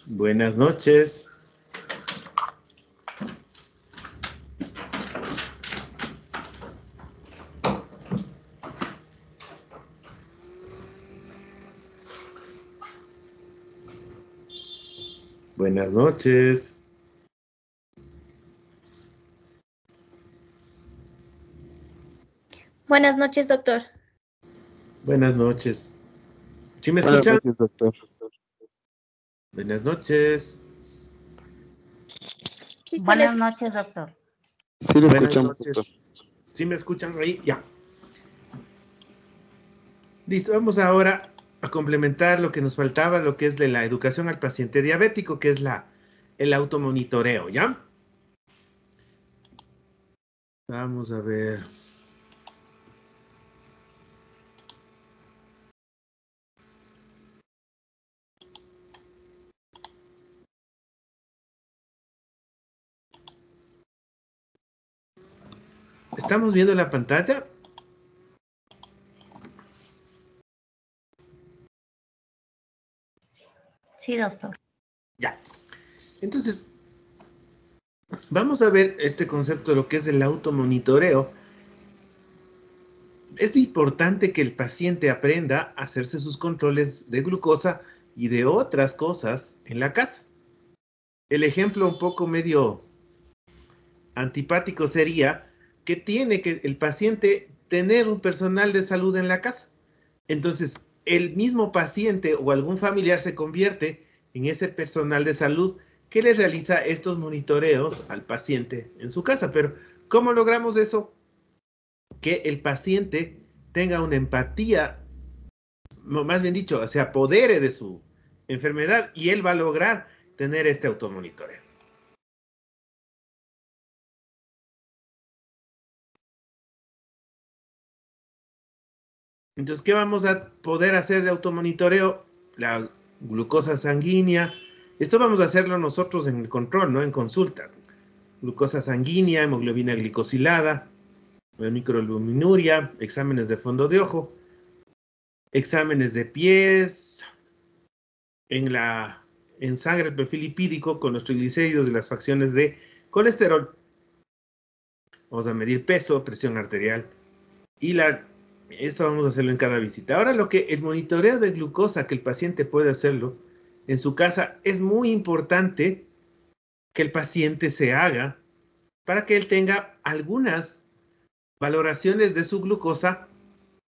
Buenas noches. Buenas noches. Buenas noches, doctor. Buenas noches. ¿Sí me Buenas escuchan? noches, doctor. Buenas noches. Sí, Buenas noches, doctor. Sí, lo Buenas escuchamos, noches. doctor. ¿Sí me escuchan ahí? Ya. Listo, vamos ahora a complementar lo que nos faltaba, lo que es de la educación al paciente diabético, que es el automonitoreo, ¿ya? Vamos a ver. ¿Estamos viendo la pantalla? Sí, doctor. Ya. Entonces, vamos a ver este concepto de lo que es el automonitoreo. Es importante que el paciente aprenda a hacerse sus controles de glucosa y de otras cosas en la casa. El ejemplo un poco medio antipático sería que tiene que el paciente tener un personal de salud en la casa. Entonces, el mismo paciente o algún familiar se convierte en ese personal de salud que le realiza estos monitoreos al paciente en su casa. Pero, ¿cómo logramos eso? Que el paciente tenga una empatía, más bien dicho, se apodere de su enfermedad y él va a lograr tener este automonitoreo. Entonces, ¿qué vamos a poder hacer de automonitoreo? La glucosa sanguínea. Esto vamos a hacerlo nosotros en el control, ¿no? En consulta. Glucosa sanguínea, hemoglobina glicosilada, microalbuminuria, exámenes de fondo de ojo, exámenes de pies, en sangre el perfil lipídico con los triglicéridos y las fracciones de colesterol. Vamos a medir peso, presión arterial y esto vamos a hacerlo en cada visita. Ahora el monitoreo de glucosa que el paciente puede hacerlo en su casa es muy importante que el paciente se haga para que él tenga algunas valoraciones de su glucosa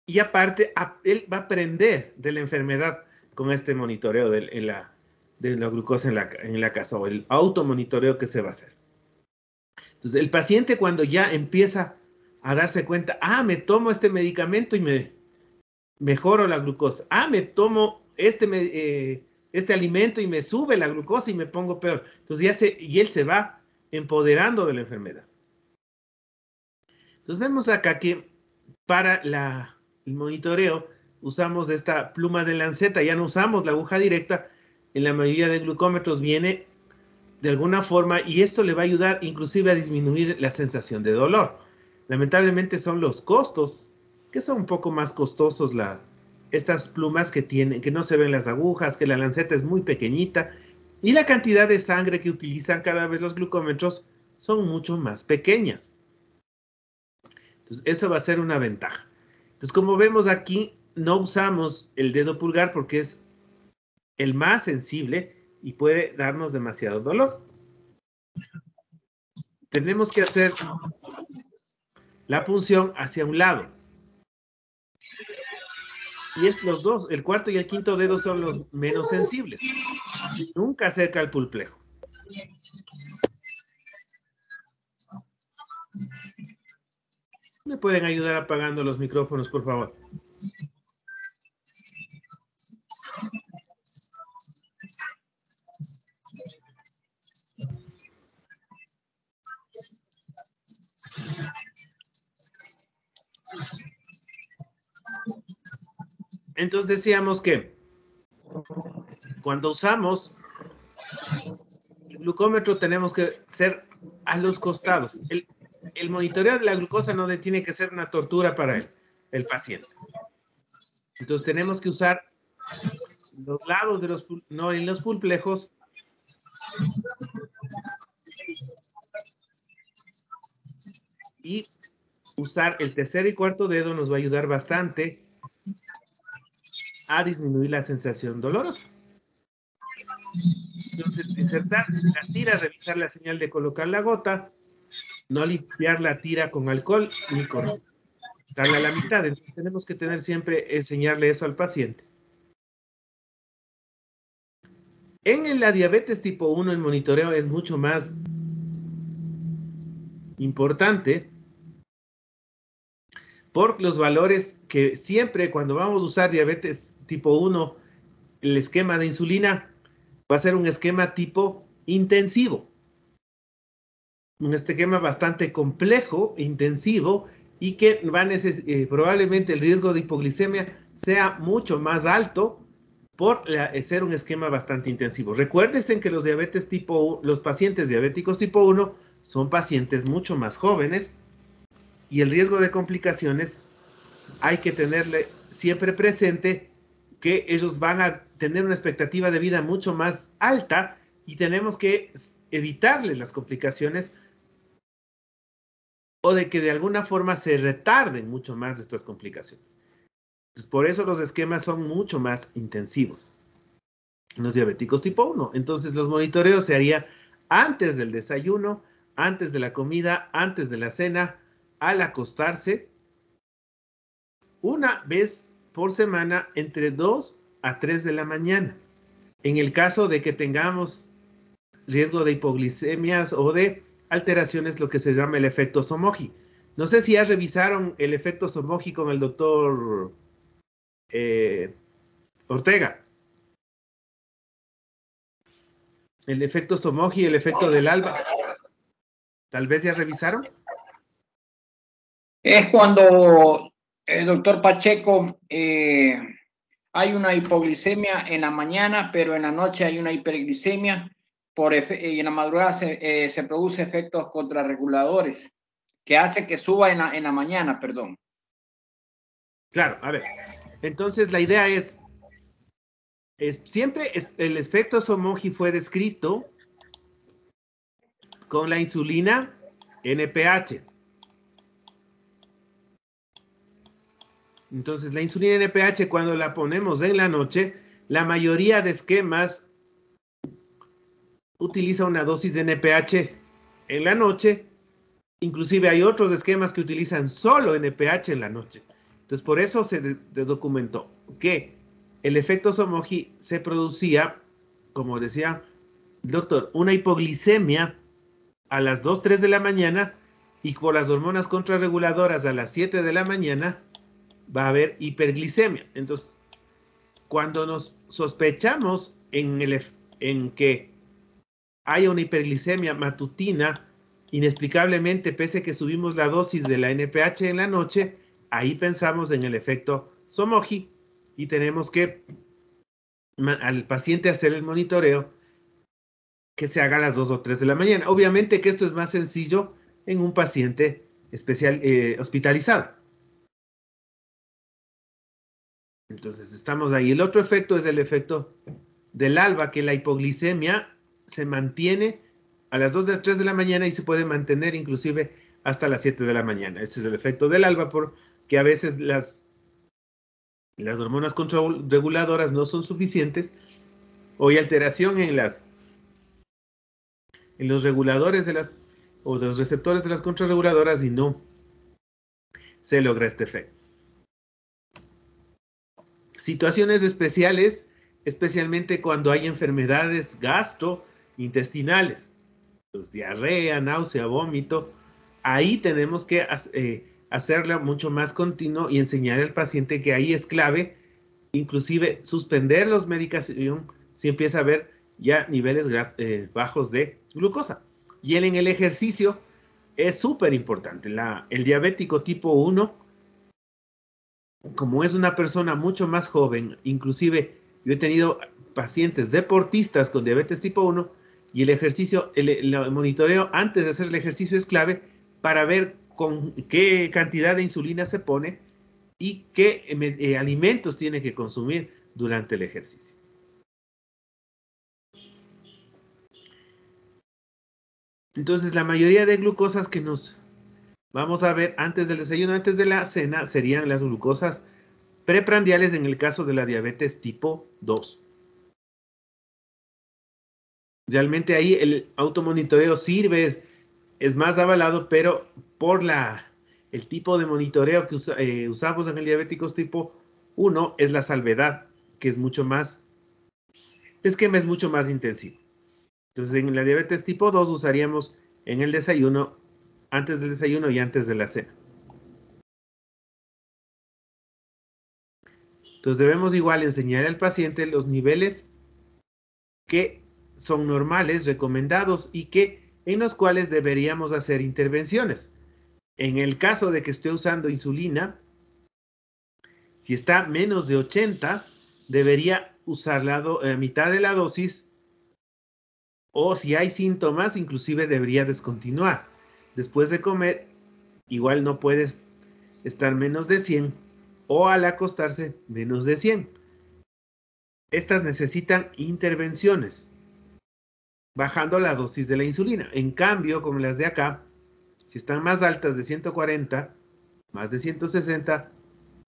y aparte él va a aprender de la enfermedad con este monitoreo de la glucosa en la casa o el automonitoreo que se va a hacer. Entonces, el paciente cuando ya empieza a darse cuenta, me tomo este medicamento y me mejoro la glucosa. Me tomo este alimento y me sube la glucosa y me pongo peor. Entonces, y él se va empoderando de la enfermedad. Entonces, vemos acá que para el monitoreo usamos esta pluma de lanceta, ya no usamos la aguja directa. En la mayoría de glucómetros viene de alguna forma y esto le va a ayudar inclusive a disminuir la sensación de dolor. Lamentablemente son los costos, que son un poco más costosos estas plumas que no se ven las agujas, que la lanceta es muy pequeñita y la cantidad de sangre que utilizan cada vez los glucómetros son mucho más pequeñas. Entonces, eso va a ser una ventaja. Entonces, como vemos aquí, no usamos el dedo pulgar porque es el más sensible y puede darnos demasiado dolor. Tenemos que hacer la punción hacia un lado. Y es los dos, el cuarto y el quinto dedo son los menos sensibles. Nunca cerca al pulplejo. ¿Me pueden ayudar apagando los micrófonos, por favor? Entonces decíamos que cuando usamos el glucómetro tenemos que ser a los costados. El monitoreo de la glucosa no tiene que ser una tortura para el paciente. Entonces tenemos que usar los lados no en los pulplejos Y usar el tercer y cuarto dedo nos va a ayudar bastante a disminuir la sensación dolorosa. Entonces, insertar la tira, revisar la señal de colocar la gota, no limpiar la tira con alcohol ni cortarla a la mitad. Entonces, tenemos que tener siempre, enseñarle eso al paciente. En la diabetes tipo 1, el monitoreo es mucho más importante por los valores que siempre cuando vamos a usar diabetes tipo 1, el esquema de insulina va a ser un esquema tipo intensivo. Un esquema bastante complejo, intensivo, y que va a probablemente el riesgo de hipoglicemia sea mucho más alto por ser un esquema bastante intensivo. Recuérdense que los pacientes diabéticos tipo 1 son pacientes mucho más jóvenes y el riesgo de complicaciones hay que tenerle siempre presente que ellos van a tener una expectativa de vida mucho más alta y tenemos que evitarles las complicaciones o de que de alguna forma se retarden mucho más estas complicaciones. Entonces, por eso los esquemas son mucho más intensivos en los diabéticos tipo 1. Entonces, los monitoreos se haría antes del desayuno, antes de la comida, antes de la cena, al acostarse, una vez por semana entre 2 a 3 de la mañana. En el caso de que tengamos riesgo de hipoglicemias o de alteraciones, lo que se llama el efecto Somogy. No sé si ya revisaron el efecto Somogy con el doctor Ortega. El efecto Somogy, el efecto del alba. Tal vez ya revisaron. Es cuando el doctor Pacheco hay una hipoglicemia en la mañana, pero en la noche hay una hiperglicemia y en la madrugada se produce efectos contrarreguladores que hace que suba en la mañana, perdón. Claro, a ver. Entonces la idea es siempre el efecto Somogy fue descrito con la insulina NPH. Entonces, la insulina NPH, cuando la ponemos en la noche, la mayoría de esquemas utiliza una dosis de NPH en la noche. Inclusive hay otros esquemas que utilizan solo NPH en la noche. Entonces, por eso se documentó que el efecto Somogy se producía, como decía el doctor, una hipoglicemia a las 2, 3 de la mañana y por las hormonas contrarreguladoras a las 7 de la mañana va a haber hiperglicemia. Entonces, cuando nos sospechamos en que haya una hiperglicemia matutina, inexplicablemente, pese a que subimos la dosis de la NPH en la noche, ahí pensamos en el efecto Somogy y tenemos que al paciente hacer el monitoreo que se haga a las 2 o 3 de la mañana. Obviamente que esto es más sencillo en un paciente hospitalizado. Entonces, estamos ahí. El otro efecto es el efecto del alba, que la hipoglicemia se mantiene a las 2 de las 3 de la mañana y se puede mantener inclusive hasta las 7 de la mañana. Ese es el efecto del alba, porque a veces las hormonas contrarreguladoras no son suficientes o hay alteración en los reguladores de los receptores de las contrarreguladoras y no se logra este efecto. Situaciones especiales, especialmente cuando hay enfermedades gastrointestinales, pues, diarrea, náusea, vómito, ahí tenemos que hacerla mucho más continuo y enseñar al paciente que ahí es clave, inclusive suspender los medicación si empieza a haber ya niveles bajos de glucosa. Y en el ejercicio es súper importante. El diabético tipo 1, como es una persona mucho más joven, inclusive yo he tenido pacientes deportistas con diabetes tipo 1 y el ejercicio, el monitoreo antes de hacer el ejercicio es clave para ver con qué cantidad de insulina se pone y qué alimentos tiene que consumir durante el ejercicio. Entonces, la mayoría de glucosas que nos vamos a ver antes del desayuno, antes de la cena, serían las glucosas preprandiales en el caso de la diabetes tipo 2. Realmente ahí el automonitoreo sirve, es más avalado, pero por el tipo de monitoreo que usamos en el diabéticos tipo 1 es la salvedad, que es mucho más, el esquema es mucho más intensivo. Entonces, en la diabetes tipo 2 usaríamos en el desayuno, antes del desayuno y antes de la cena. Entonces, debemos igual enseñar al paciente los niveles que son normales, recomendados y en los cuales deberíamos hacer intervenciones. En el caso de que esté usando insulina, si está menos de 80, debería usar la mitad de la dosis, o si hay síntomas, inclusive debería descontinuar. Después de comer, igual no puedes estar menos de 100 o al acostarse menos de 100. Estas necesitan intervenciones, bajando la dosis de la insulina. En cambio, como las de acá, si están más altas de 140, más de 160,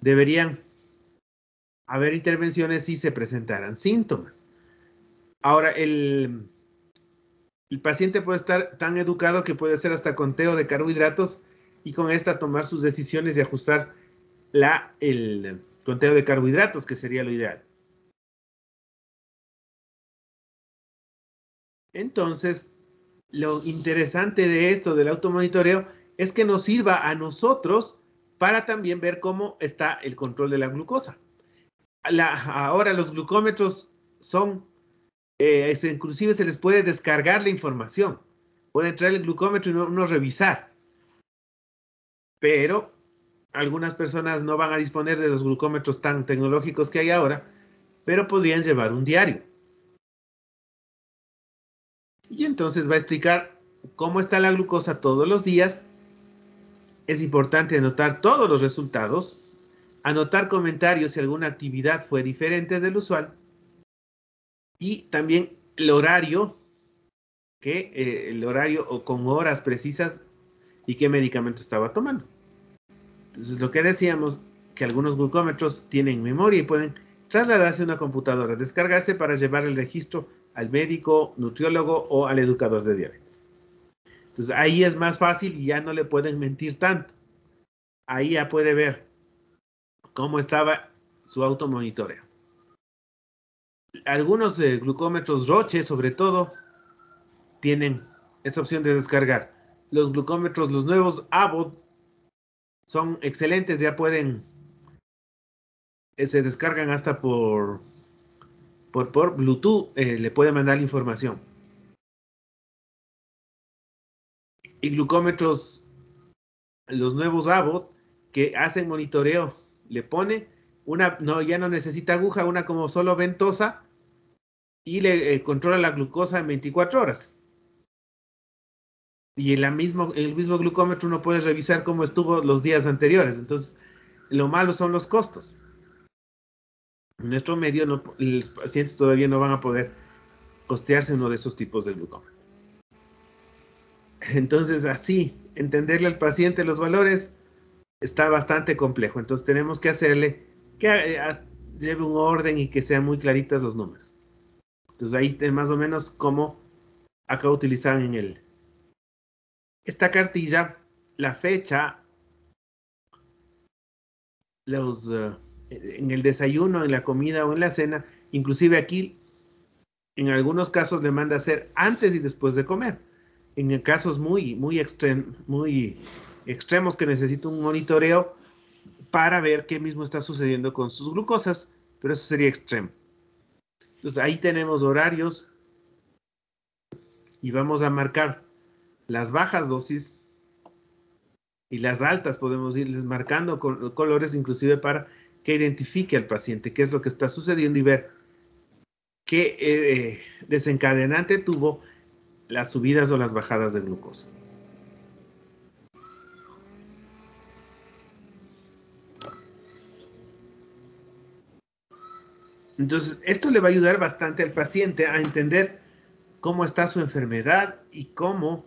deberían haber intervenciones si se presentaran síntomas. Ahora, el paciente puede estar tan educado que puede hacer hasta conteo de carbohidratos y con esta tomar sus decisiones y ajustar el conteo de carbohidratos, que sería lo ideal. Entonces, lo interesante de esto del automonitoreo es que nos sirva a nosotros para también ver cómo está el control de la glucosa. Ahora los glucómetros son, inclusive se les puede descargar la información. Puede entrar el glucómetro y uno revisar. Pero algunas personas no van a disponer de los glucómetros tan tecnológicos que hay ahora, pero podrían llevar un diario. Y entonces va a explicar cómo está la glucosa todos los días. Es importante anotar todos los resultados, anotar comentarios si alguna actividad fue diferente del usual y también el horario, o con horas precisas y qué medicamento estaba tomando. Entonces, lo que decíamos, que algunos glucómetros tienen memoria y pueden trasladarse a una computadora, descargarse para llevar el registro al médico, nutriólogo o al educador de diabetes. Entonces, ahí es más fácil y ya no le pueden mentir tanto. Ahí ya puede ver cómo estaba su automonitoreo. Algunos glucómetros Roche, sobre todo, tienen esa opción de descargar. Los glucómetros, los nuevos Abbott, son excelentes, ya pueden, se descargan hasta por Bluetooth, le puede mandar la información. Y glucómetros, los nuevos Abbott, que hacen monitoreo, le pone ya no necesita aguja, una como solo ventosa, y le controla la glucosa en 24 horas. Y el mismo glucómetro uno puede revisar cómo estuvo los días anteriores. Entonces, lo malo son los costos. En nuestro medio, los pacientes todavía no van a poder costearse uno de esos tipos de glucómetro. Entonces, así, entenderle al paciente los valores está bastante complejo. Entonces, tenemos que hacerle que lleve un orden y que sean muy claritas los números. Entonces, ahí es más o menos como acá utilizan en esta cartilla, la fecha, en el desayuno, en la comida o en la cena. Inclusive aquí, en algunos casos le manda hacer antes y después de comer. En casos muy extremos que necesita un monitoreo para ver qué mismo está sucediendo con sus glucosas, pero eso sería extremo. Entonces ahí tenemos horarios y vamos a marcar las bajas dosis y las altas, podemos irles marcando con colores inclusive para que identifique al paciente qué es lo que está sucediendo y ver qué desencadenante tuvo las subidas o las bajadas de glucosa. Entonces, esto le va a ayudar bastante al paciente a entender cómo está su enfermedad y cómo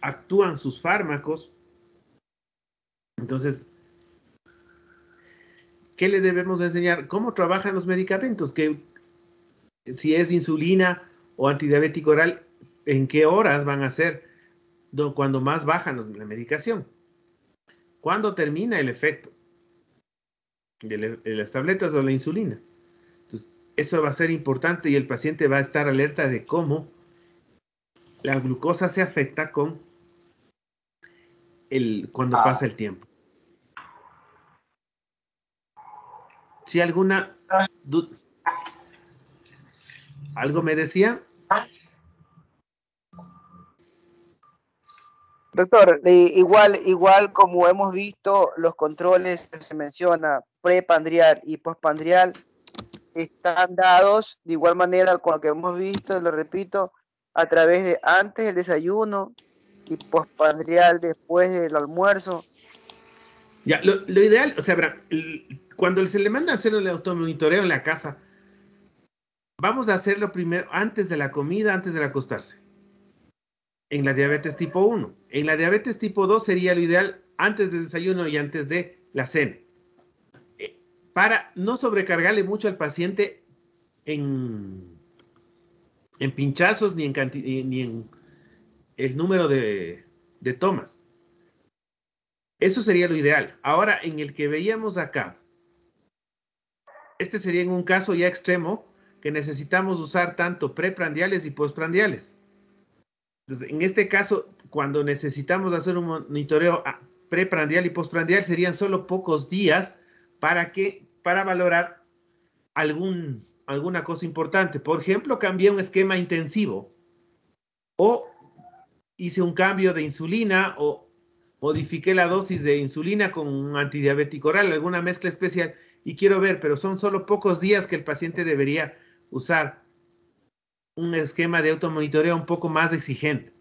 actúan sus fármacos. Entonces, ¿qué le debemos enseñar? ¿Cómo trabajan los medicamentos? Que si es insulina o antidiabético oral, ¿en qué horas van a ser cuando más bajan la medicación? ¿Cuándo termina el efecto de las tabletas o la insulina? Entonces, eso va a ser importante y el paciente va a estar alerta de cómo la glucosa se afecta cuando pasa el tiempo. Si alguna duda, ¿algo me decía? Doctor, igual como hemos visto, los controles que se menciona, prepandrial y postpandrial, están dados de igual manera con lo que hemos visto, lo repito, a través de antes del desayuno y postpandrial después del almuerzo. Ya, lo ideal, o sea, cuando se le manda a hacer el automonitoreo en la casa, vamos a hacerlo primero antes de la comida, antes de acostarse. En la diabetes tipo 1. En la diabetes tipo 2 sería lo ideal antes del desayuno y antes de la cena. Para no sobrecargarle mucho al paciente en pinchazos ni en el número de tomas. Eso sería lo ideal. Ahora, en el que veíamos acá, este sería en un caso ya extremo que necesitamos usar tanto preprandiales y postprandiales. Entonces, en este caso, cuando necesitamos hacer un monitoreo preprandial y postprandial, serían solo pocos días para valorar alguna cosa importante. Por ejemplo, cambié un esquema intensivo o hice un cambio de insulina o modifiqué la dosis de insulina con un antidiabético oral, alguna mezcla especial, y quiero ver, pero son solo pocos días que el paciente debería usar un esquema de automonitoreo un poco más exigente.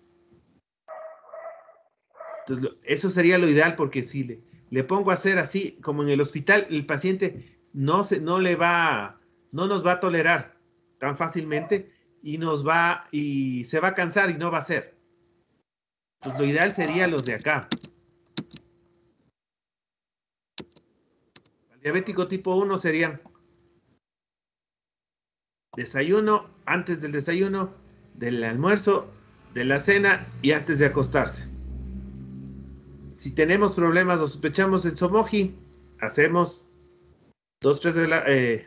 Entonces, eso sería lo ideal, porque si le pongo a hacer así, como en el hospital, el paciente no nos va a tolerar tan fácilmente y se va a cansar y no va a hacer. Entonces, lo ideal sería los de acá. El diabético tipo 1 serían desayuno, antes del desayuno, del almuerzo, de la cena y antes de acostarse. Si tenemos problemas o sospechamos el somoji, hacemos 2-3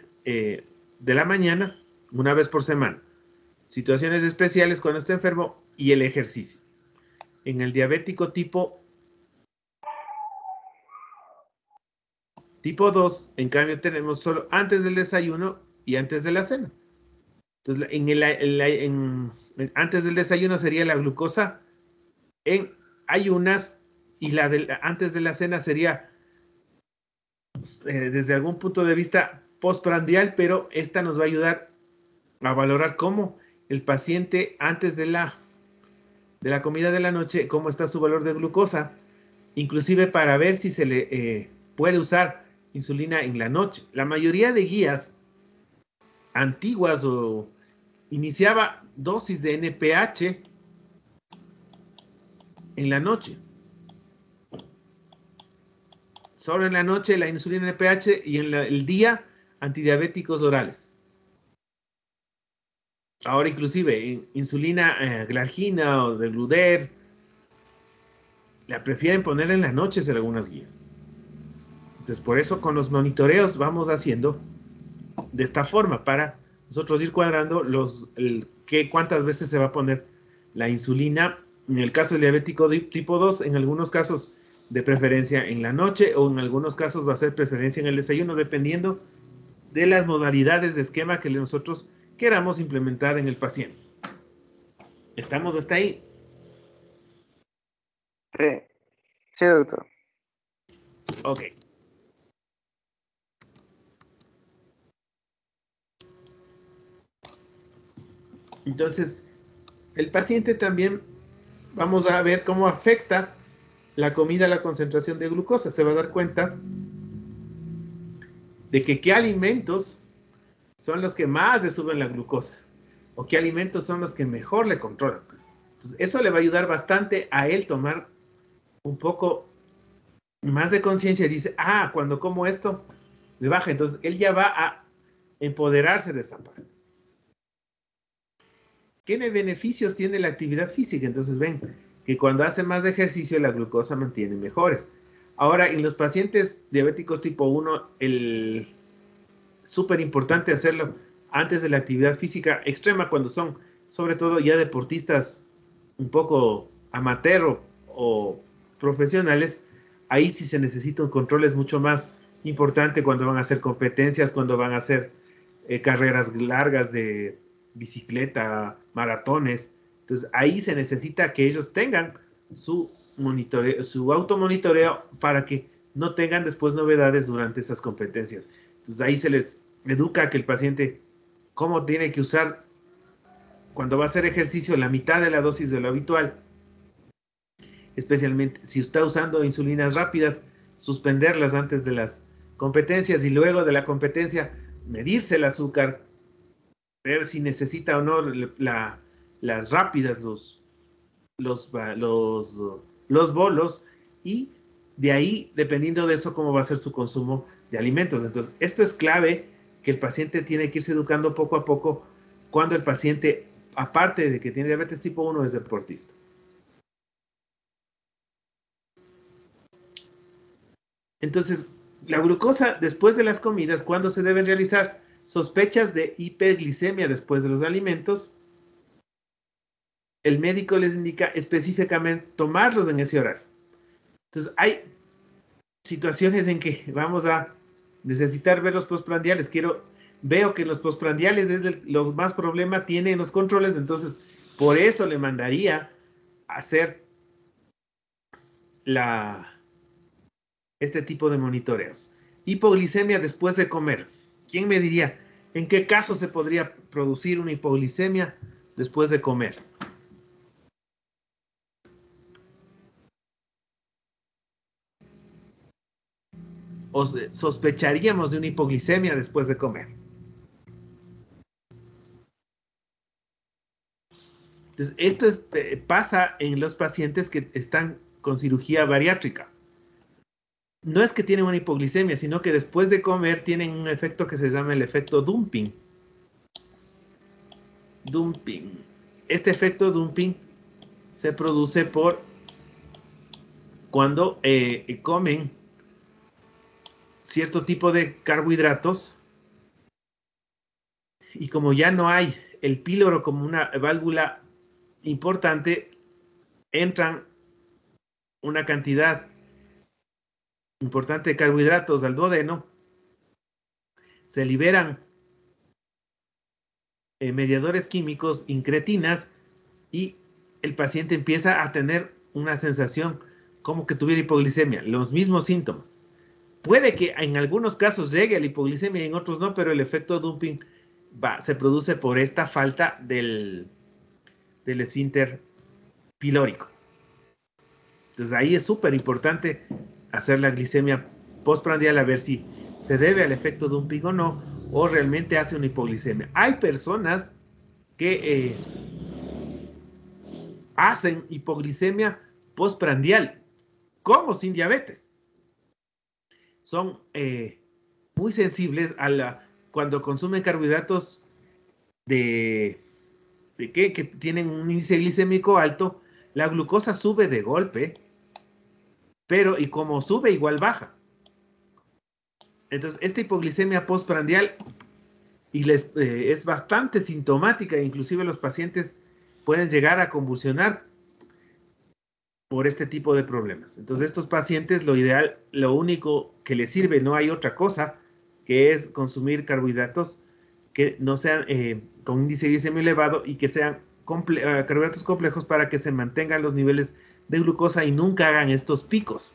de la mañana, una vez por semana. Situaciones especiales cuando esté enfermo y el ejercicio. En el diabético tipo 2, en cambio, tenemos solo antes del desayuno y antes de la cena. Entonces, antes del desayuno sería la glucosa en ayunas y antes de la cena sería desde algún punto de vista postprandial, pero esta nos va a ayudar a valorar cómo el paciente antes de la comida de la noche, cómo está su valor de glucosa, inclusive para ver si se le puede usar insulina en la noche. La mayoría de guías antiguas iniciaba dosis de NPH en la noche. Solo en la noche la insulina NPH y en el día antidiabéticos orales. Ahora inclusive insulina glargina o de Gluder la prefieren poner en las noches en algunas guías. Entonces por eso con los monitoreos vamos haciendo de esta forma para nosotros ir cuadrando cuántas veces se va a poner la insulina. En el caso del diabético tipo 2, en algunos casos de preferencia en la noche o en algunos casos va a ser preferencia en el desayuno, dependiendo de las modalidades de esquema que nosotros queramos implementar en el paciente. ¿Estamos hasta ahí? Sí, doctor. Ok. Entonces, el paciente también, vamos a ver cómo afecta la comida a la concentración de glucosa. Se va a dar cuenta de que qué alimentos son los que más le suben la glucosa o qué alimentos son los que mejor le controlan. Entonces, eso le va a ayudar bastante a él tomar un poco más de conciencia y dice, cuando como esto, me baja. Entonces, él ya va a empoderarse de esa parte. ¿Qué beneficios tiene la actividad física? Entonces, ven que cuando hace más ejercicio, la glucosa mantiene mejores. Ahora, en los pacientes diabéticos tipo 1, el súper importante hacerlo antes de la actividad física extrema, cuando son, sobre todo, ya deportistas un poco amateur o profesionales. Ahí sí se necesita un control, es mucho más importante cuando van a hacer competencias, cuando van a hacer carreras largas de bicicleta, maratones. Entonces ahí se necesita que ellos tengan su monitoreo, su automonitoreo, para que no tengan después novedades durante esas competencias. Entonces ahí se les educa a que el paciente cómo tiene que usar cuando va a hacer ejercicio la mitad de la dosis de lo habitual, especialmente si está usando insulinas rápidas, suspenderlas antes de las competencias y luego de la competencia medirse el azúcar, ver si necesita o no las rápidas, los, los, los bolos, y de ahí, dependiendo de eso, cómo va a ser su consumo de alimentos. Entonces, esto es clave, que el paciente tiene que irse educando poco a poco cuando el paciente, aparte de que tiene diabetes tipo 1, es deportista. Entonces, la glucosa después de las comidas, ¿cuándo se deben realizar? Sospechas de hiperglicemia después de los alimentos. El médico les indica específicamente tomarlos en ese horario. Entonces, hay situaciones en que vamos a necesitar ver los postprandiales. Veo que los postprandiales es lo más problema tiene los controles, entonces por eso le mandaría a hacer este tipo de monitoreos. Hipoglicemia después de comer. ¿Quién me diría en qué caso se podría producir una hipoglicemia después de comer? O sospecharíamos de una hipoglicemia después de comer. Entonces, esto pasa en los pacientes que están con cirugía bariátrica. No es que tienen una hipoglicemia, sino que después de comer tienen un efecto que se llama el efecto dumping. Dumping. Este efecto dumping se produce por cuando comen cierto tipo de carbohidratos, y como ya no hay el píloro como una válvula importante, entran una cantidad importante de carbohidratos al duodeno, se liberan mediadores químicos, incretinas, y el paciente empieza a tener una sensación como que tuviera hipoglicemia, los mismos síntomas. Puede que en algunos casos llegue a la hipoglicemia y en otros no, pero el efecto dumping se produce por esta falta del esfínter pilórico. Entonces ahí es súper importante hacer la glicemia postprandial, a ver si se debe al efecto dumping o no, o realmente hace una hipoglicemia. Hay personas que hacen hipoglicemia postprandial, como sin diabetes. Son muy sensibles cuando consumen carbohidratos que tienen un índice glicémico alto, la glucosa sube de golpe, pero y como sube igual baja. Entonces, esta hipoglicemia postprandial es bastante sintomática, inclusive los pacientes pueden llegar a convulsionar por este tipo de problemas. Entonces, estos pacientes, lo ideal, lo único que les sirve, no hay otra cosa, que es consumir carbohidratos que no sean con índice glicémico elevado y que sean carbohidratos complejos, para que se mantengan los niveles de glucosa y nunca hagan estos picos.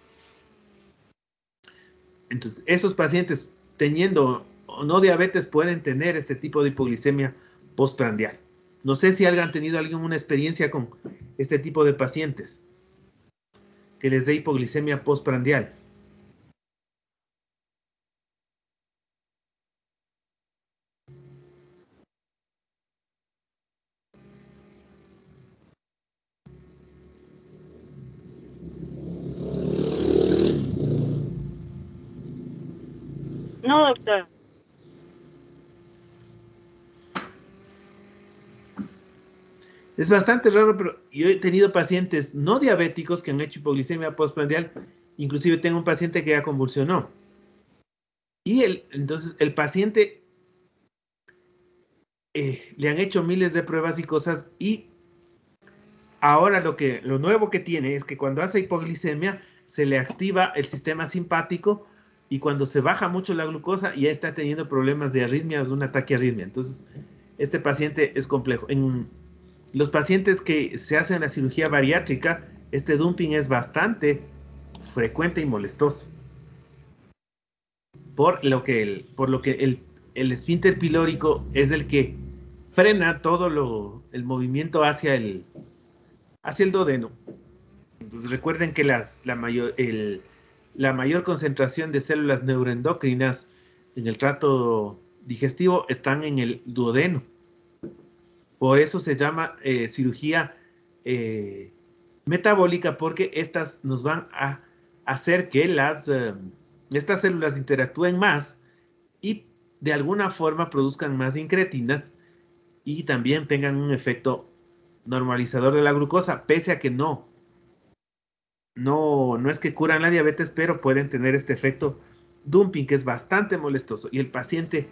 Entonces, esos pacientes teniendo o no diabetes pueden tener este tipo de hipoglicemia postprandial. No sé si han tenido alguna experiencia con este tipo de pacientes que les dé hipoglicemia postprandial. No, doctor. Es bastante raro, pero yo he tenido pacientes no diabéticos que han hecho hipoglicemia postprandial. Inclusive tengo un paciente que ya convulsionó. Y entonces el paciente le han hecho miles de pruebas y cosas, y ahora lo nuevo que tiene es que cuando hace hipoglicemia se le activa el sistema simpático, y cuando se baja mucho la glucosa ya está teniendo problemas de arritmia, de un ataque arritmia. Entonces este paciente es complejo. En los pacientes que se hacen la cirugía bariátrica, este dumping es bastante frecuente y molestoso, por lo que el esfínter pilórico es el que frena todo el movimiento hacia el duodeno. Entonces recuerden que la mayor concentración de células neuroendocrinas en el tracto digestivo están en el duodeno. Por eso se llama cirugía metabólica, porque estas nos van a hacer que estas células interactúen más y de alguna forma produzcan más incretinas y también tengan un efecto normalizador de la glucosa, pese a que no es que curan la diabetes, pero pueden tener este efecto dumping que es bastante molestoso, y el paciente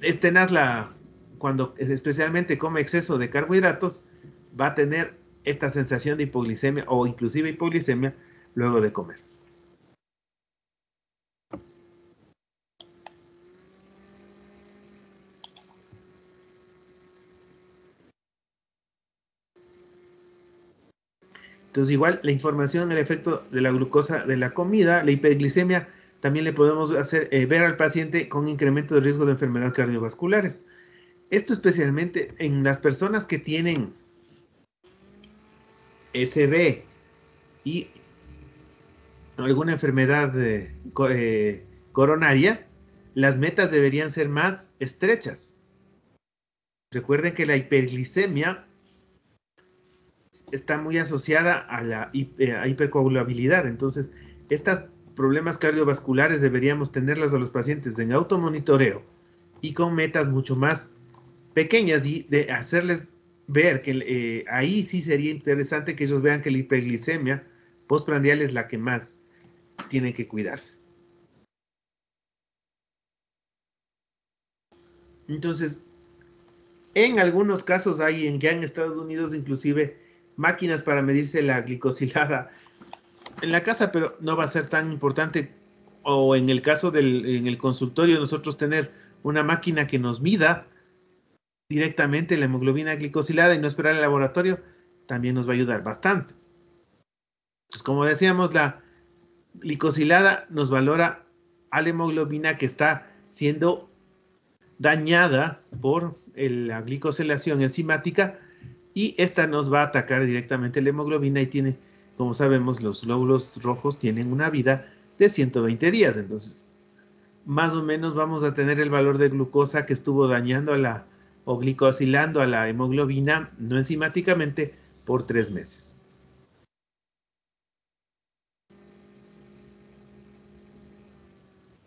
es tenaz cuando especialmente come exceso de carbohidratos, va a tener esta sensación de hipoglicemia o inclusive hipoglicemia luego de comer. Entonces igual la información, el efecto de la glucosa de la comida, la hiperglicemia, también le podemos hacer ver al paciente con incremento de riesgo de enfermedades cardiovasculares. Esto especialmente en las personas que tienen SB y alguna enfermedad coronaria, las metas deberían ser más estrechas. Recuerden que la hiperglicemia está muy asociada a la hipercoagulabilidad. Entonces, estos problemas cardiovasculares deberíamos tenerlos a los pacientes en automonitoreo y con metas mucho más pequeñas, y de hacerles ver que ahí sí sería interesante que ellos vean que la hiperglicemia postprandial es la que más tiene que cuidarse. Entonces, en algunos casos hay ya en Estados Unidos inclusive máquinas para medirse la glicosilada en la casa, pero no va a ser tan importante, o en el caso en el consultorio, nosotros tener una máquina que nos mida directamente la hemoglobina glicosilada y no esperar al laboratorio, también nos va a ayudar bastante. Pues como decíamos, la glicosilada nos valora a la hemoglobina que está siendo dañada por la glicosilación enzimática, y esta nos va a atacar directamente la hemoglobina, y tiene, como sabemos, los glóbulos rojos tienen una vida de 120 días. Entonces, más o menos vamos a tener el valor de glucosa que estuvo dañando o glicosilando a la hemoglobina no enzimáticamente por 3 meses.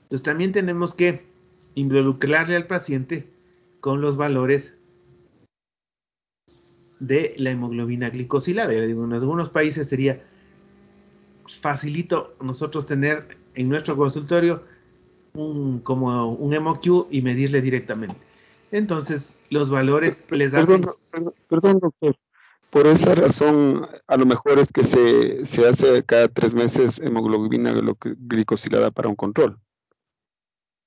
Entonces también tenemos que involucrarle al paciente con los valores de la hemoglobina glicosilada. En algunos países sería facilito nosotros tener en nuestro consultorio como un HemoQ y medirle directamente. Entonces, los valores les hacen... Perdón, doctor. Por esa razón, a lo mejor es que se hace cada 3 meses hemoglobina glicosilada para un control.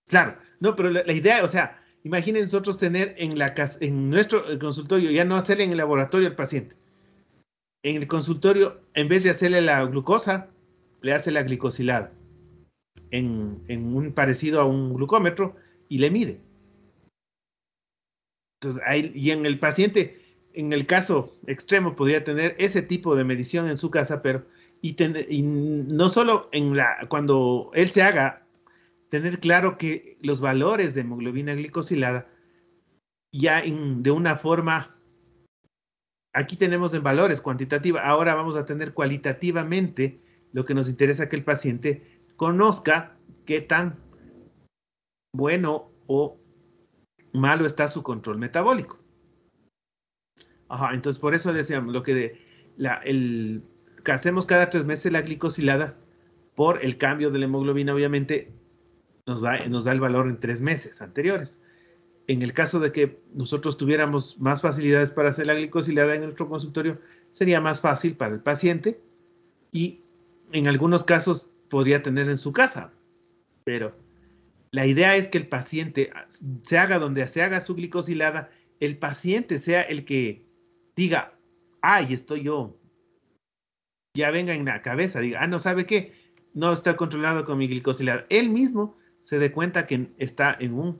Claro, no, pero la idea, o sea, imaginen nosotros tener en nuestro consultorio, ya no hacerle en el laboratorio al paciente. En el consultorio, en vez de hacerle la glucosa, le hace la glicosilada en un parecido a un glucómetro, y le mide. Entonces, y en el paciente, en el caso extremo, podría tener ese tipo de medición en su casa, pero y no solo cuando él se haga, tener claro que los valores de hemoglobina glicosilada ya de una forma, aquí tenemos en valores cuantitativa, ahora vamos a tener cualitativamente. Lo que nos interesa que el paciente conozca qué tan bueno o malo está su control metabólico. Ajá, entonces por eso decíamos, lo que que hacemos cada 3 meses la glicosilada, por el cambio de la hemoglobina, obviamente, nos da el valor en 3 meses anteriores. En el caso de que nosotros tuviéramos más facilidades para hacer la glicosilada en nuestro consultorio, sería más fácil para el paciente y en algunos casos podría tener en su casa. Pero la idea es que el paciente se haga donde se haga su glicosilada, el paciente sea el que diga, ay, estoy yo. Ya venga en la cabeza, diga, no, ¿sabe qué? No está controlado con mi glicosilada. Él mismo se dé cuenta que está en un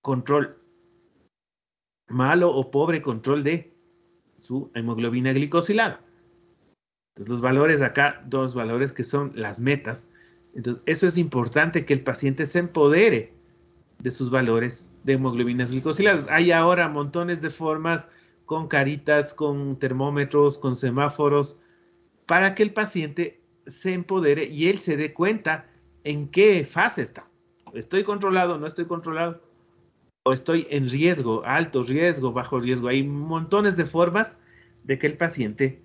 control malo o pobre control de su hemoglobina glicosilada. Entonces, los valores acá, 2 valores que son las metas. Entonces, eso es importante, que el paciente se empodere de sus valores de hemoglobinas glicosiladas. Hay ahora montones de formas con caritas, con termómetros, con semáforos, para que el paciente se empodere y él se dé cuenta en qué fase está. ¿Estoy controlado? ¿No estoy controlado? ¿O estoy en riesgo? ¿Alto riesgo? ¿Bajo riesgo? Hay montones de formas de que el paciente,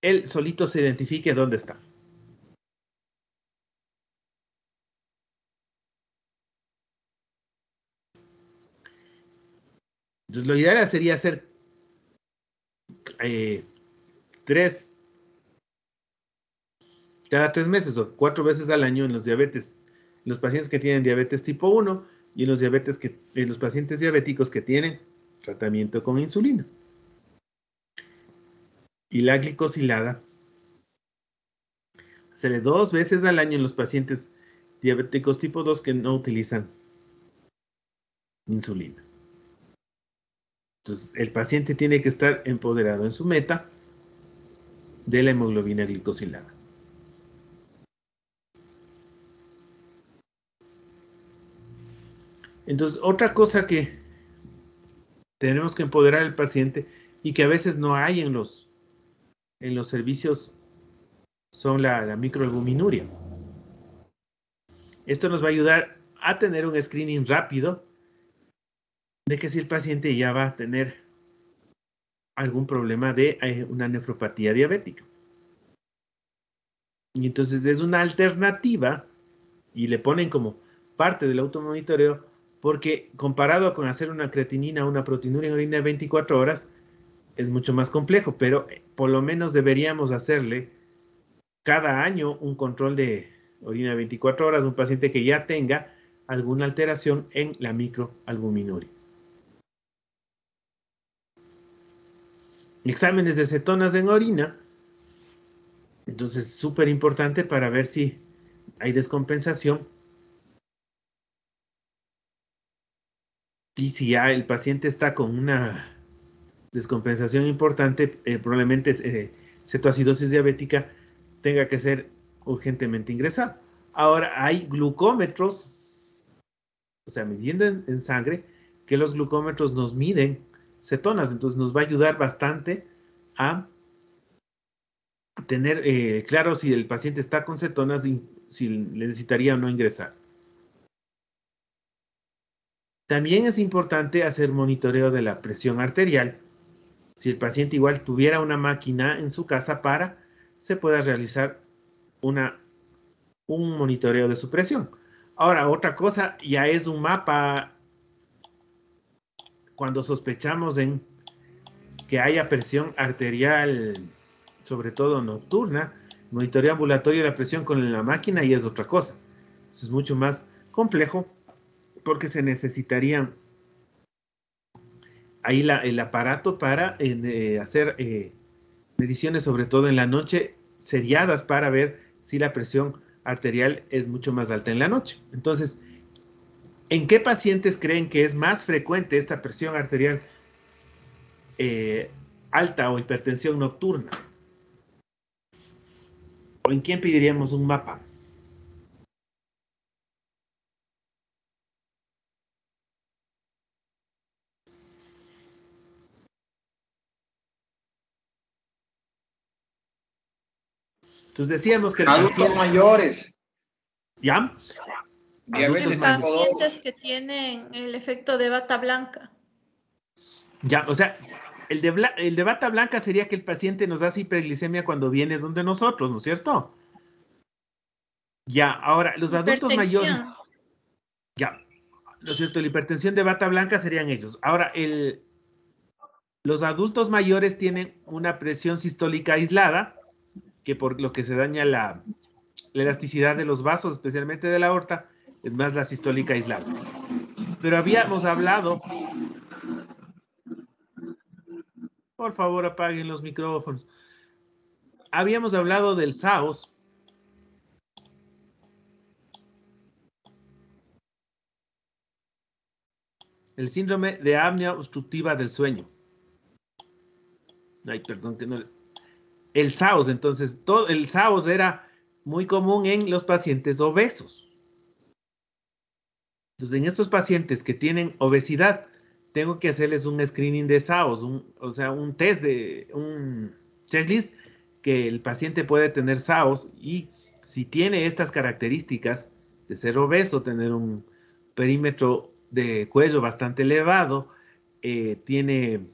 él solito, se identifique dónde está. Entonces, lo ideal sería hacer 3 cada 3 meses o 4 veces al año en los diabetes, los pacientes que tienen diabetes tipo 1 y en los pacientes diabéticos que tienen tratamiento con insulina. Y la glicosilada se le 2 veces al año en los pacientes diabéticos tipo 2 que no utilizan insulina. Entonces, el paciente tiene que estar empoderado en su meta de la hemoglobina glicosilada. Entonces, otra cosa que tenemos que empoderar al paciente y que a veces no hay en los servicios son la microalbuminuria. Esto nos va a ayudar a tener un screening rápido de que si el paciente ya va a tener algún problema de una nefropatía diabética. Y entonces es una alternativa y le ponen como parte del automonitoreo, porque comparado con hacer una creatinina o una proteinuria en orina de 24 horas, es mucho más complejo, pero por lo menos deberíamos hacerle cada año un control de orina de 24 horas a un paciente que ya tenga alguna alteración en la microalbuminuria. Exámenes de cetonas en orina, entonces súper importante para ver si hay descompensación y si ya el paciente está con una descompensación importante, probablemente cetoacidosis diabética, tenga que ser urgentemente ingresado. Ahora hay glucómetros, o sea, midiendo en sangre, que los glucómetros nos miden cetonas, entonces nos va a ayudar bastante a tener claro si el paciente está con cetonas y si le necesitaría o no ingresar. También es importante hacer monitoreo de la presión arterial. Si el paciente igual tuviera una máquina en su casa se pueda realizar un monitoreo de su presión. Ahora, otra cosa ya es un mapa cuando sospechamos en que haya presión arterial, sobre todo nocturna. Monitoreo ambulatorio de la presión con la máquina y es otra cosa. Eso es mucho más complejo porque se necesitaría ahí el aparato para hacer mediciones, sobre todo en la noche, seriadas para ver si la presión arterial es mucho más alta en la noche. Entonces, ¿en qué pacientes creen que es más frecuente esta presión arterial alta o hipertensión nocturna? ¿O en quién pediríamos un mapa? Entonces decíamos que el adultos paciente... mayores. ¿Ya? Adultos Diabetes mayores. tipo 2. Pacientes que tienen el efecto de bata blanca. Ya, o sea, el de bata blanca sería que el paciente nos hace hiperglicemia cuando viene donde nosotros, ¿no es cierto? Ya, ahora, los adultos mayores, Hipertensión. ya, ¿no es cierto? La hipertensión de bata blanca serían ellos. Ahora, los adultos mayores tienen una presión sistólica aislada, que por lo que se daña la elasticidad de los vasos, especialmente de la aorta, es más la sistólica aislada. Pero habíamos hablado, por favor apaguen los micrófonos, habíamos hablado del SAOS, el síndrome de apnea obstructiva del sueño. Ay, perdón, que no. El SAOS, entonces, el SAOS era muy común en los pacientes obesos. Entonces, en estos pacientes que tienen obesidad, tengo que hacerles un screening de SAOS, o sea, un checklist que el paciente puede tener SAOS, y si tiene estas características de ser obeso, tener un perímetro de cuello bastante elevado, tiene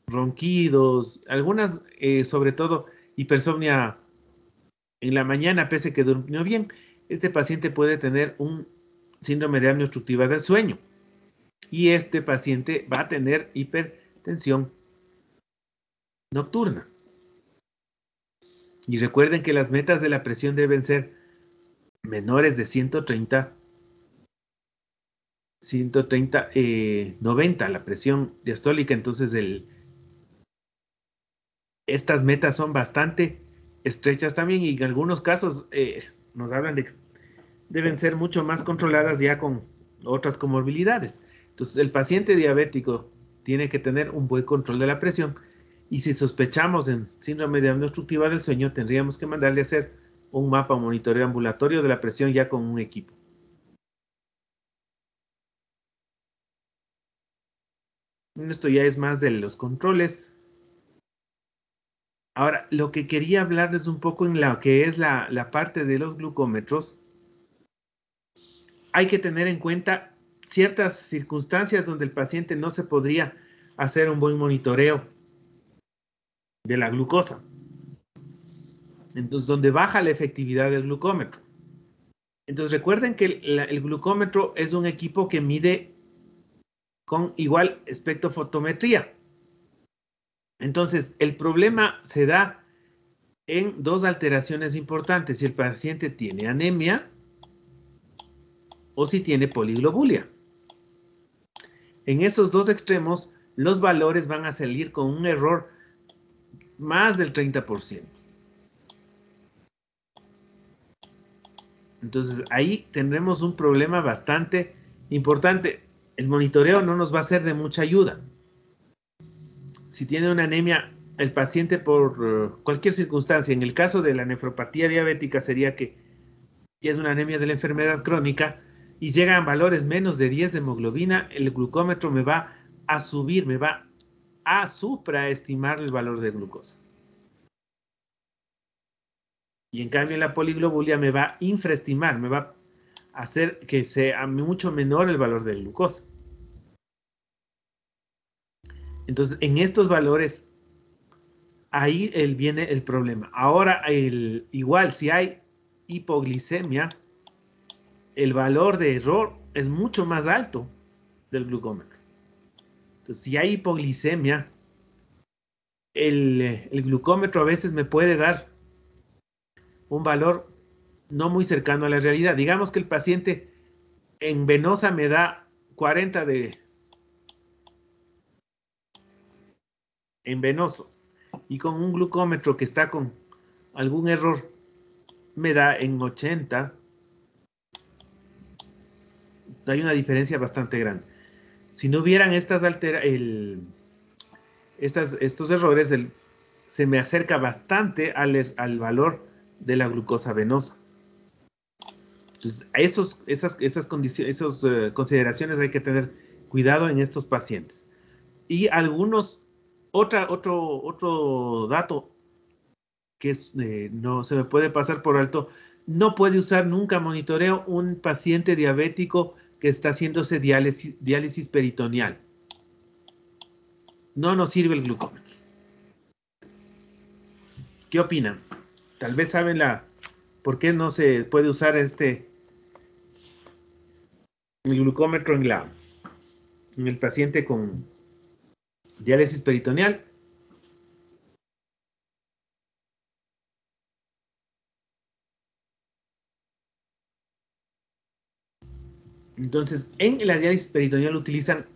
ronquidos, algunas, sobre todo hipersomnia en la mañana, pese que durmió bien, este paciente puede tener un síndrome de apnea obstructiva del sueño. Y este paciente va a tener hipertensión nocturna. Y recuerden que las metas de la presión deben ser menores de 130, 90, la presión diastólica. Entonces, estas metas son bastante estrechas también, y en algunos casos nos hablan de que deben ser mucho más controladas ya con otras comorbilidades. Entonces, el paciente diabético tiene que tener un buen control de la presión, y si sospechamos en síndrome de apnea obstructiva del sueño, tendríamos que mandarle a hacer un mapa monitoreo ambulatorio de la presión ya con un equipo. Esto ya es más de los controles. Ahora, lo que quería hablarles un poco en lo que es la parte de los glucómetros, hay que tener en cuenta ciertas circunstancias donde el paciente no se podría hacer un buen monitoreo de la glucosa. Entonces, donde baja la efectividad del glucómetro. Entonces, recuerden que el glucómetro es un equipo que mide con igual espectrofotometría. Entonces, el problema se da en dos alteraciones importantes: si el paciente tiene anemia o si tiene poliglobulia. En esos dos extremos, los valores van a salir con un error más del 30%. Entonces, ahí tendremos un problema bastante importante. El monitoreo no nos va a ser de mucha ayuda. Si tiene una anemia el paciente por cualquier circunstancia, en el caso de la nefropatía diabética sería que ya es una anemia de la enfermedad crónica y llegan valores menos de 10 de hemoglobina, el glucómetro me va a subir, me va a supraestimar el valor de glucosa. Y en cambio la poliglobulia me va a infraestimar, me va a hacer que sea mucho menor el valor de glucosa. Entonces, en estos valores, ahí viene el problema. Ahora, igual, si hay hipoglicemia, el valor de error es mucho más alto del glucómetro. Entonces, si hay hipoglicemia, el glucómetro a veces me puede dar un valor no muy cercano a la realidad. Digamos que el paciente en venosa me da 40 en venoso, y con un glucómetro que está con algún error me da en 80. Hay una diferencia bastante grande. Si no hubieran estos errores, se me acerca bastante al valor de la glucosa venosa. Entonces, esas consideraciones hay que tener cuidado en estos pacientes. Y otro dato que no se me puede pasar por alto, no puede usar nunca monitoreo un paciente diabético que está haciéndose diálisis peritoneal. No nos sirve el glucómetro. ¿Qué opinan? Tal vez saben por qué no se puede usar el glucómetro en el paciente con diálisis peritoneal. Entonces, en la diálisis peritoneal utilizan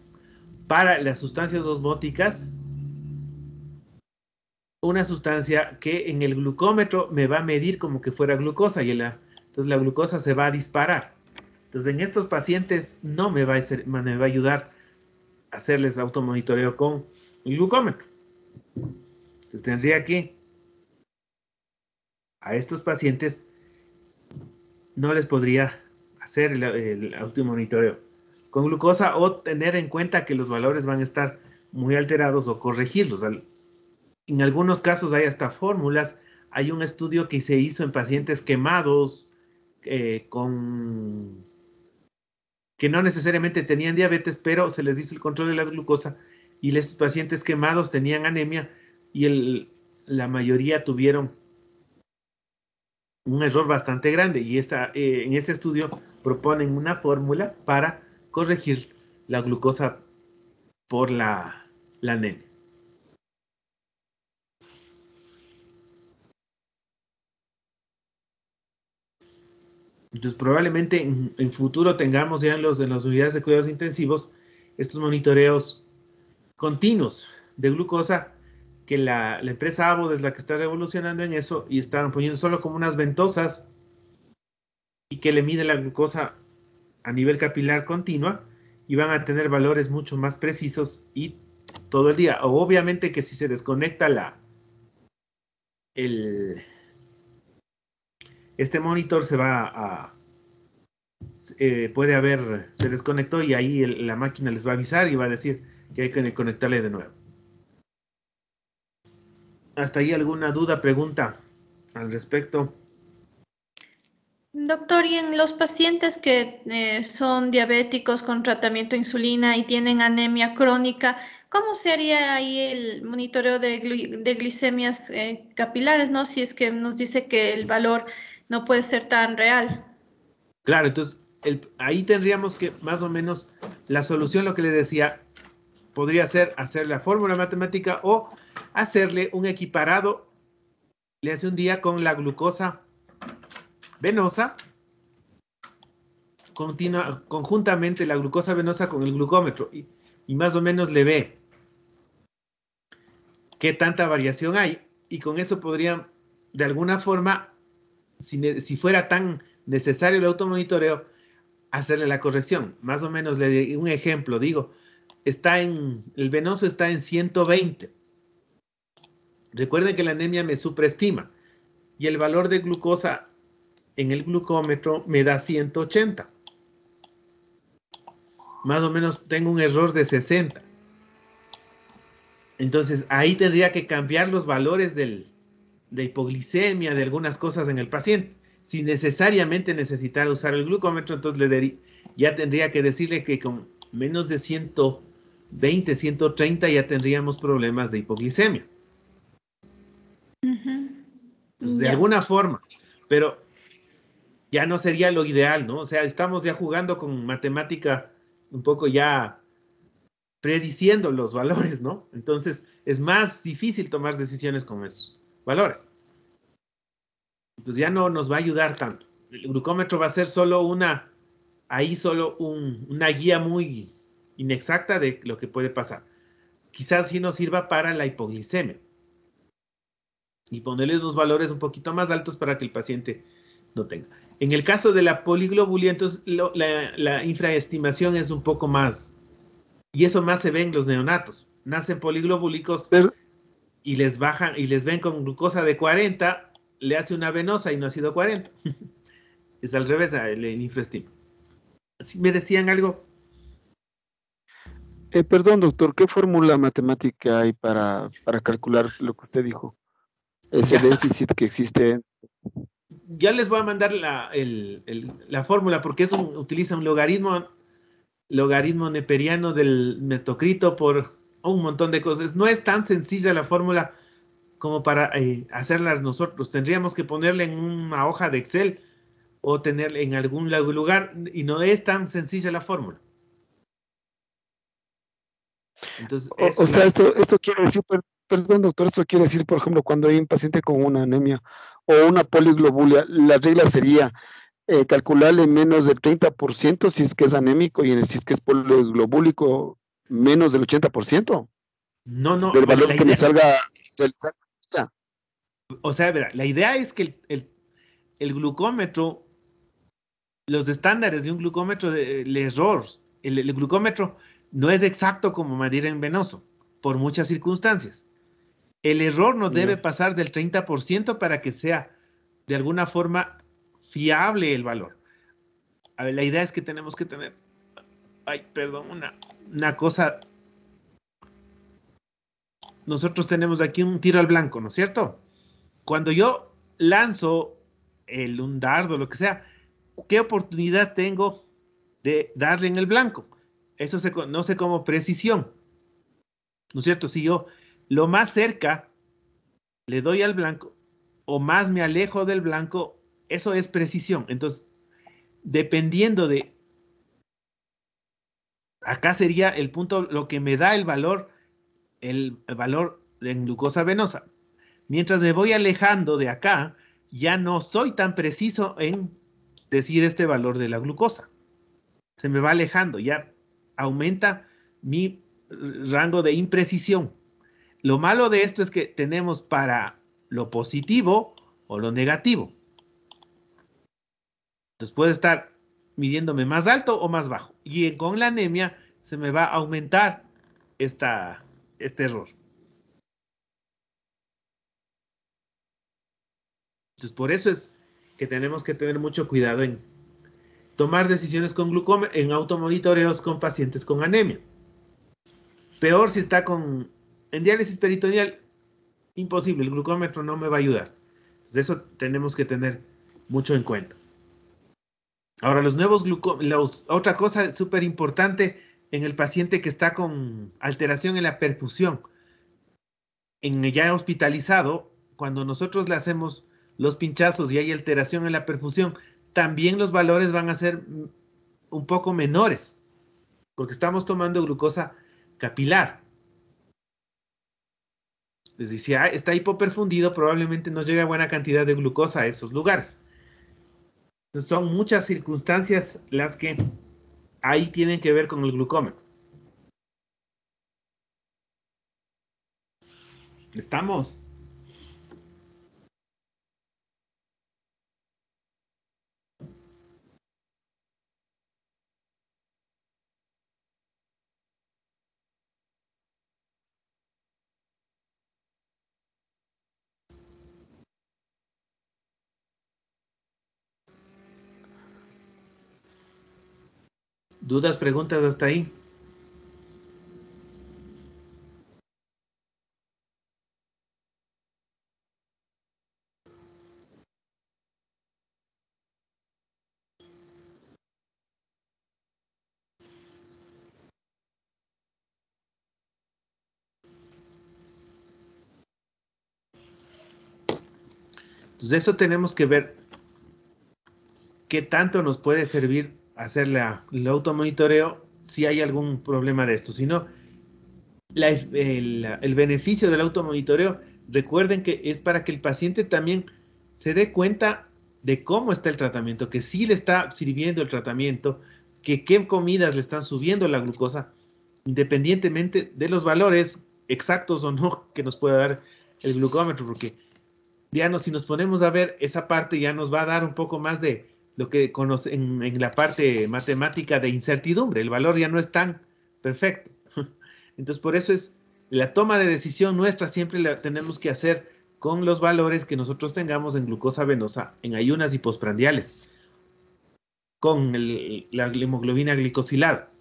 para las sustancias osmóticas una sustancia que en el glucómetro me va a medir como que fuera glucosa y entonces la glucosa se va a disparar. Entonces, en estos pacientes no me va a ayudar a hacerles automonitoreo con el glucómetro. Entonces, tendría que a estos pacientes no les podría hacer el automonitoreo con glucosa o tener en cuenta que los valores van a estar muy alterados o corregirlos. En algunos casos hay hasta fórmulas. Hay un estudio que se hizo en pacientes quemados que no necesariamente tenían diabetes, pero se les hizo el control de la glucosa y estos pacientes quemados tenían anemia y la mayoría tuvieron un error bastante grande. Y en ese estudio proponen una fórmula para corregir la glucosa por la anemia. Entonces, probablemente en futuro tengamos ya en las unidades de cuidados intensivos estos monitoreos continuos de glucosa, que la empresa Abbott es la que está revolucionando en eso y están poniendo solo como unas ventosas y que le mide la glucosa a nivel capilar continua y van a tener valores mucho más precisos y todo el día. O obviamente que si se desconecta este monitor se va se desconectó y ahí la máquina les va a avisar y va a decir que hay que conectarle de nuevo. ¿Hasta ahí alguna duda, pregunta al respecto? Doctor, y en los pacientes que son diabéticos con tratamiento de insulina y tienen anemia crónica, ¿cómo se haría ahí el monitoreo de glicemias capilares, ¿no? Si es que nos dice que el valor no puede ser tan real. Claro, entonces ahí tendríamos que más o menos la solución, lo que le decía, podría ser hacer la fórmula matemática o hacerle un equiparado, le hace un día con la glucosa venosa, conjuntamente la glucosa venosa con el glucómetro y más o menos le ve qué tanta variación hay y con eso podrían de alguna forma, si fuera tan necesario el automonitoreo, hacerle la corrección. Más o menos le doy un ejemplo, digo, el venoso está en 120. Recuerden que la anemia me supraestima y el valor de glucosa en el glucómetro me da 180. Más o menos tengo un error de 60. Entonces ahí tendría que cambiar los valores de hipoglicemia, de algunas cosas en el paciente. Si necesariamente necesitara usar el glucómetro, entonces ya tendría que decirle que con menos de 120, 130 ya tendríamos problemas de hipoglicemia. Entonces, de alguna forma, pero ya no sería lo ideal, ¿no? O sea, estamos ya jugando con matemática un poco ya prediciendo los valores, ¿no? Entonces, es más difícil tomar decisiones con esos valores. Entonces, ya no nos va a ayudar tanto. El glucómetro va a ser solo una guía muy inexacta de lo que puede pasar. Quizás sí nos sirva para la hipoglicemia y ponerle unos valores un poquito más altos para que el paciente no tenga. En el caso de la poliglobulia, entonces la infraestimación es un poco más, y eso más se ve en los neonatos. Nacen poliglobúlicos y les bajan y les ven con glucosa de 40, le hace una venosa y no ha sido 40. Es al revés, el infraestima. ¿Sí me decían algo? Perdón, doctor, ¿qué fórmula matemática hay para calcular lo que usted dijo? Ese déficit que existe. Ya les voy a mandar la fórmula porque utiliza un logaritmo neperiano del metocrito por un montón de cosas. No es tan sencilla la fórmula como para hacerlas nosotros. Tendríamos que ponerla en una hoja de Excel o tenerla en algún lugar y no es tan sencilla la fórmula. Entonces, O sea, esto quiere decir, perdón, doctor, esto quiere decir, por ejemplo, cuando hay un paciente con una anemia o una poliglobulia, la regla sería calcularle menos del 30% si es que es anémico y si es que es poliglobúlico, menos del 80% no, del bueno, valor que me salga realizar. O sea, verá, la idea es que el glucómetro, los estándares de un glucómetro, el error, el glucómetro no es exacto como medir en venoso, por muchas circunstancias. El error no debe pasar del 30% para que sea de alguna forma fiable el valor. A ver, la idea es que tenemos que tener, una cosa. Nosotros tenemos aquí un tiro al blanco, ¿no es cierto? Cuando yo lanzo un dardo, lo que sea, ¿qué oportunidad tengo de darle en el blanco? Eso se conoce como precisión, ¿no es cierto? Si yo lo más cerca le doy al blanco o más me alejo del blanco, eso es precisión. Entonces, dependiendo de, acá sería el punto, lo que me da el valor en glucosa venosa. Mientras me voy alejando de acá, ya no soy tan preciso en decir este valor de la glucosa. Se me va alejando, ya aumenta mi rango de imprecisión. Lo malo de esto es que tenemos para lo positivo o lo negativo. Entonces puede estar midiéndome más alto o más bajo. Y con la anemia se me va a aumentar este error. Entonces por eso es que tenemos que tener mucho cuidado en tomar decisiones con glucómetro, en automonitoreos con pacientes con anemia. Peor si está en diálisis peritoneal, imposible, el glucómetro no me va a ayudar. Entonces eso tenemos que tener mucho en cuenta. Ahora, los nuevos otra cosa súper importante en el paciente que está con alteración en la perfusión, ya hospitalizado, cuando nosotros le hacemos los pinchazos y hay alteración en la perfusión, también los valores van a ser un poco menores, porque estamos tomando glucosa capilar. Es decir, si está hipoperfundido, probablemente no llega buena cantidad de glucosa a esos lugares. Entonces, son muchas circunstancias las que ahí tienen que ver con el glucómetro. ¿Estamos? ¿Dudas, preguntas hasta ahí? Entonces, eso tenemos que ver qué tanto nos puede servir hacer el automonitoreo si hay algún problema de esto. Si no, el beneficio del automonitoreo, recuerden que es para que el paciente también se dé cuenta de cómo está el tratamiento, que sí le está sirviendo el tratamiento, que qué comidas le están subiendo la glucosa, independientemente de los valores exactos o no que nos pueda dar el glucómetro, porque ya si nos ponemos a ver esa parte ya nos va a dar un poco más de lo que conocen en la parte matemática de incertidumbre, el valor ya no es tan perfecto. Entonces, por eso es la toma de decisión nuestra siempre la tenemos que hacer con los valores que nosotros tengamos en glucosa venosa, en ayunas y postprandiales, con la hemoglobina glicosilada.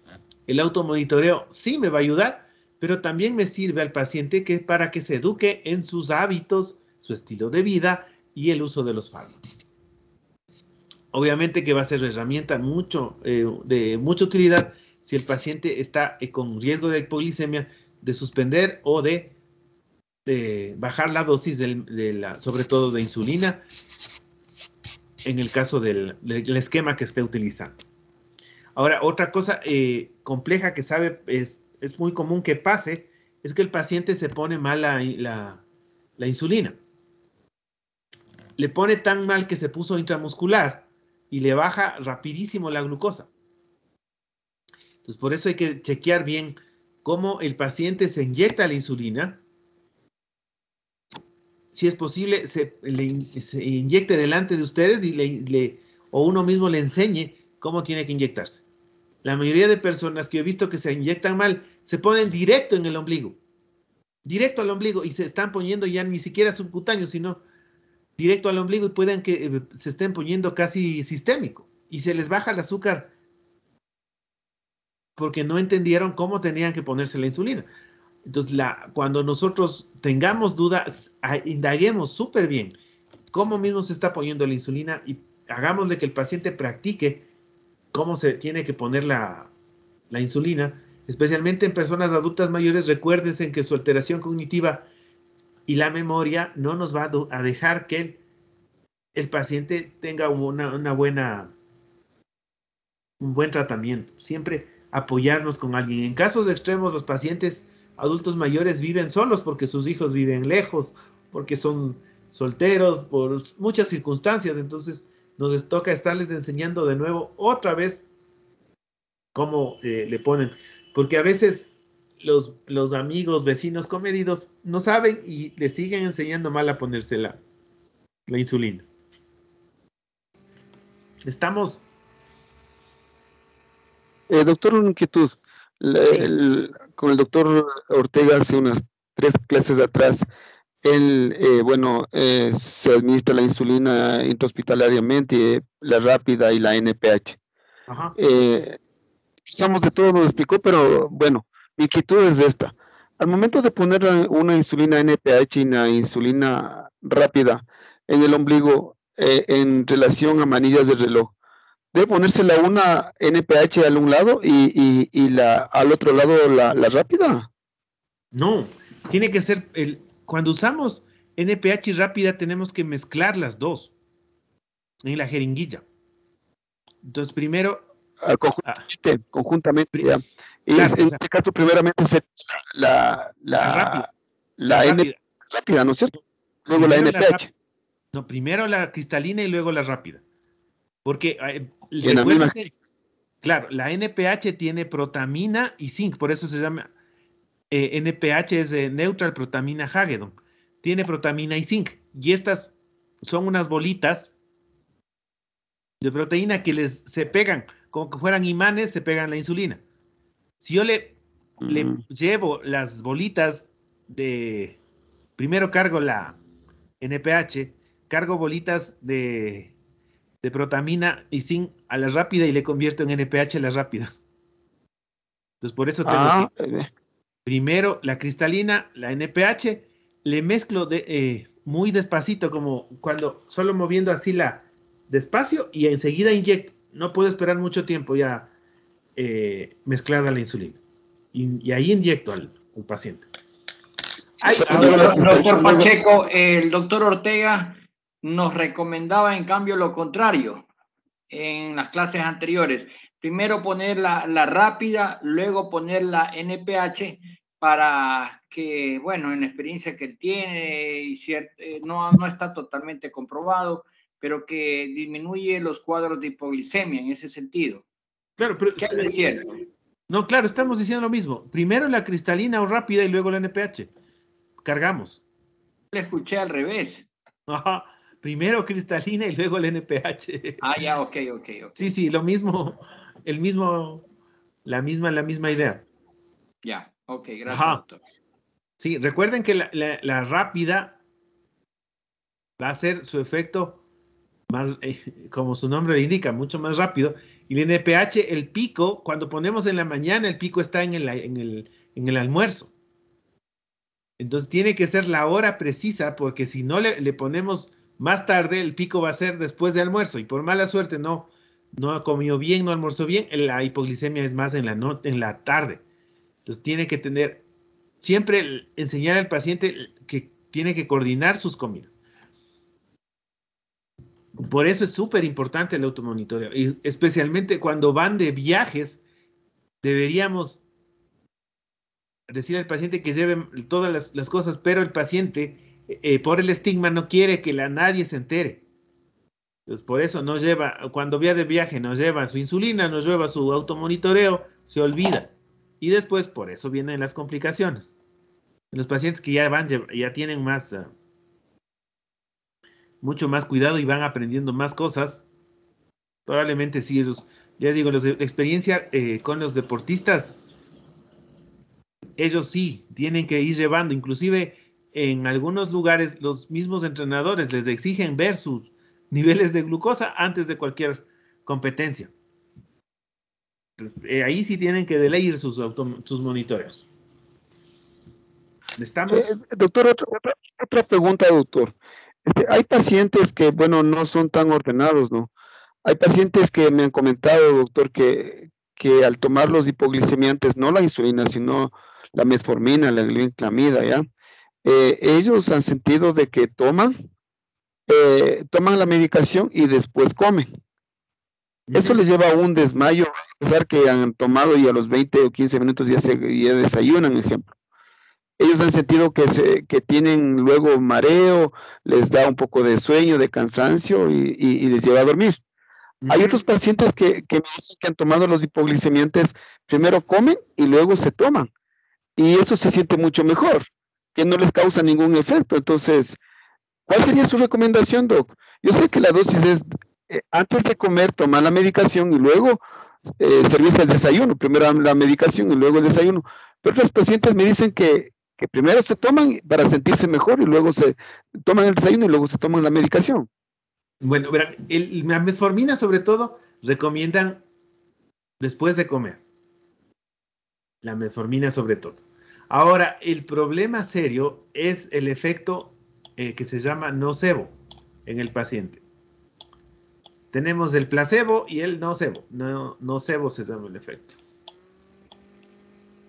El automonitoreo sí me va a ayudar, pero también me sirve al paciente para que se eduque en sus hábitos, su estilo de vida y el uso de los fármacos. Obviamente que va a ser herramienta de mucha utilidad si el paciente está con riesgo de hipoglicemia, de suspender o de bajar la dosis sobre todo de insulina, en el caso del esquema que esté utilizando. Ahora, otra cosa compleja que es muy común que pase, es que el paciente se pone mal la insulina. Le pone tan mal que se puso intramuscular y le baja rapidísimo la glucosa. Entonces, por eso hay que chequear bien cómo el paciente se inyecta la insulina. Si es posible, se inyecte delante de ustedes o uno mismo le enseñe cómo tiene que inyectarse. La mayoría de personas que he visto que se inyectan mal, se ponen directo en el ombligo. Directo al ombligo y se están poniendo ya ni siquiera subcutáneo, sino directo al ombligo y pueden que se estén poniendo casi sistémico. Y se les baja el azúcar porque no entendieron cómo tenían que ponerse la insulina. Entonces, cuando nosotros tengamos dudas, indaguemos súper bien cómo mismo se está poniendo la insulina y hagámosle que el paciente practique cómo se tiene que poner la insulina, especialmente en personas adultas mayores. Recuérdense que su alteración cognitiva y la memoria no nos va a dejar que el paciente tenga un buen tratamiento. Siempre apoyarnos con alguien. En casos extremos, los pacientes adultos mayores viven solos porque sus hijos viven lejos, porque son solteros, por muchas circunstancias. Entonces, nos toca estarles enseñando de nuevo otra vez cómo le ponen. Porque a veces los amigos, vecinos comedidos no saben y le siguen enseñando mal a ponerse la insulina. Estamos... Doctor, una inquietud. Con el doctor Ortega hace unas 3 clases atrás, él, se administra la insulina intrahospitalariamente, la rápida y la NPH. Ajá. Usamos de todo, nos explicó, pero bueno, mi inquietud es esta. Al momento de poner una insulina NPH y una insulina rápida en el ombligo, en relación a manillas de reloj, ¿debe ponérsela una NPH al un lado y al otro lado la rápida? No, tiene que ser, cuando usamos NPH y rápida tenemos que mezclar las dos en la jeringuilla. Entonces primero... Conjuntamente, ya. Y claro, en este caso, primeramente, la rápida, ¿no es cierto? Luego la NPH. No, primero la cristalina y luego la rápida. Porque, claro, la NPH tiene protamina y zinc, por eso se llama NPH es Neutral Protamina Hagedon. Tiene protamina y zinc. Y estas son unas bolitas de proteína que se pegan, como que fueran imanes, se pegan la insulina. Si yo le llevo las bolitas primero cargo la NPH, cargo bolitas de protamina y zinc a la rápida y le convierto en NPH a la rápida. Entonces, por eso tengo primero la cristalina, la NPH, le mezclo muy despacito, como cuando solo moviendo así despacio y enseguida inyecto. No puedo esperar mucho tiempo ya mezclada la insulina. Y ahí inyecto al paciente. Doctor Pacheco, el doctor Ortega nos recomendaba en cambio lo contrario en las clases anteriores. Primero poner la rápida, luego poner la NPH para que, bueno, en la experiencia que él tiene, y no está totalmente comprobado, pero que disminuye los cuadros de hipoglicemia en ese sentido. Claro, pero ¿Qué es cierto? No, claro, estamos diciendo lo mismo. Primero la cristalina o rápida y luego la NPH. Cargamos. Le escuché al revés. Ajá. Primero cristalina y luego el NPH. Ah, ya, ok. Sí, lo mismo, la misma idea. Ya, ok, gracias, doctor. Sí, recuerden que la rápida va a hacer su efecto más, como su nombre le indica, mucho más rápido. Y el NPH, el pico, cuando ponemos en la mañana, el pico está en el almuerzo. Entonces tiene que ser la hora precisa, porque si no le ponemos Más tarde el pico va a ser después de almuerzo y por mala suerte no ha comido bien, no almorzó bien, la hipoglicemia es más en la tarde. Entonces tiene que tener, siempre enseñar al paciente que tiene que coordinar sus comidas. Por eso es súper importante el automonitoreo, y especialmente cuando van de viajes, deberíamos decir al paciente que lleve todas las cosas, pero el paciente, por el estigma, no quiere que nadie se entere. Entonces, por eso nos lleva, cuando vaya de viaje, nos lleva su insulina, nos lleva su automonitoreo, se olvida. Y después, por eso vienen las complicaciones. Los pacientes que ya tienen mucho más cuidado y van aprendiendo más cosas, probablemente sí, ya digo, la experiencia con los deportistas, ellos sí tienen que ir llevando, inclusive en algunos lugares los mismos entrenadores les exigen ver sus niveles de glucosa antes de cualquier competencia. Entonces, ahí sí tienen que leer sus monitoreos. ¿Estamos? Doctor, otra pregunta, doctor. Hay pacientes que, bueno, no son tan ordenados, ¿no? Hay pacientes que me han comentado, doctor, que al tomar los hipoglicemiantes, no la insulina, sino la metformina, la glibenclamida, ¿ya? Ellos han sentido de que toman la medicación y después comen. Eso les lleva a un desmayo, a pesar que han tomado y a los 20 o 15 minutos ya desayunan, ejemplo. Ellos han sentido que tienen luego mareo, les da un poco de sueño, de cansancio y les lleva a dormir. Hay otros pacientes que me dicen que han tomado los hipoglicemiantes, primero comen y luego se toman. Y eso se siente mucho mejor, que no les causa ningún efecto. Entonces, ¿cuál sería su recomendación, doc? Yo sé que la dosis es antes de comer, tomar la medicación y luego servirse el desayuno. Primero la medicación y luego el desayuno. Pero otros pacientes me dicen que primero se toman para sentirse mejor y luego se toman el desayuno y luego se toman la medicación. Bueno, verán, la metformina sobre todo recomiendan después de comer. La metformina sobre todo. Ahora, el problema serio es el efecto que se llama nocebo en el paciente. Tenemos el placebo y el nocebo. Nocebo se llama el efecto.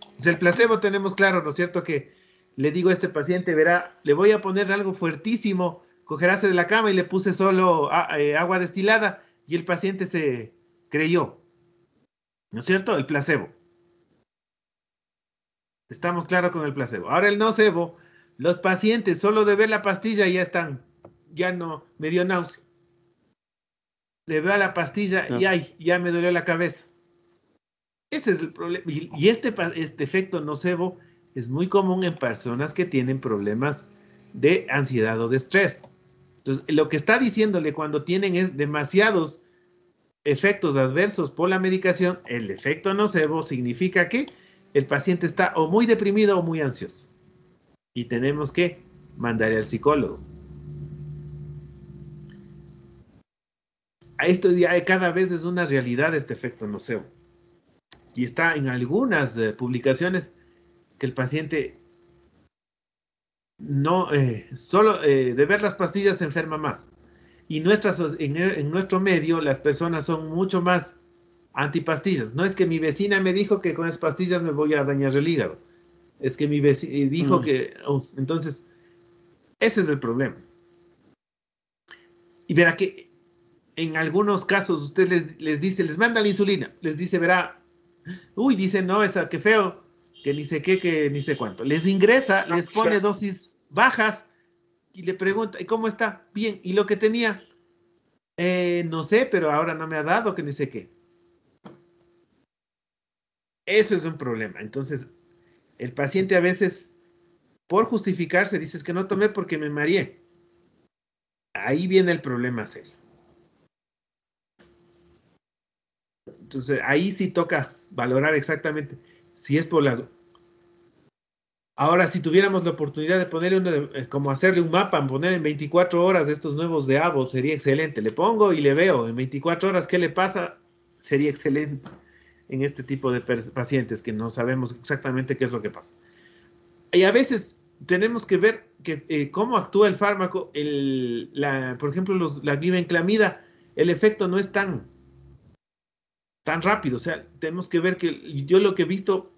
Entonces, el placebo tenemos claro, ¿no es cierto? Que le digo a este paciente, verá, le voy a poner algo fuertísimo, cogerase de la cama y le puse solo agua destilada y el paciente se creyó. ¿No es cierto? El placebo. Estamos claros con el placebo. Ahora el nocebo, los pacientes solo de ver la pastilla ya no, me dio náusea. Le veo a la pastilla y ay, ya me dolió la cabeza. Ese es el problema. Y este efecto nocebo es muy común en personas que tienen problemas de ansiedad o de estrés. Entonces, lo que está diciéndole cuando tienen demasiados efectos adversos por la medicación, el efecto nocebo significa que el paciente está o muy deprimido o muy ansioso. Y tenemos que mandarle al psicólogo. Esto ya cada vez es una realidad, este efecto nocebo. Y está en algunas publicaciones que el paciente no, solo de ver las pastillas se enferma más. Y en nuestro medio las personas son mucho más antipastillas. No es que mi vecina me dijo que con las pastillas me voy a dañar el hígado. Es que mi vecina dijo que... entonces, ese es el problema. Y verá que en algunos casos usted les dice, les manda la insulina. Les dice, verá, uy, dice, no, esa, qué feo, que ni sé qué, que ni sé cuánto. Les ingresa, les pone dosis bajas y le pregunta, ¿y cómo está? Bien, ¿y lo que tenía? No sé, pero ahora no me ha dado, que ni sé qué. Eso es un problema. Entonces, el paciente a veces, por justificarse, dice que no tomé porque me mareé. Ahí viene el problema serio. Entonces, ahí sí toca valorar exactamente si es por la... Ahora, si tuviéramos la oportunidad de ponerle como hacerle un mapa, poner en 24 horas de estos nuevos de AVO, sería excelente. Le pongo y le veo en 24 horas qué le pasa, sería excelente en este tipo de pacientes que no sabemos exactamente qué es lo que pasa. Y a veces tenemos que ver cómo actúa el fármaco. Por ejemplo, la glibenclamida, el efecto no es tan rápido. O sea, tenemos que ver que yo lo que he visto,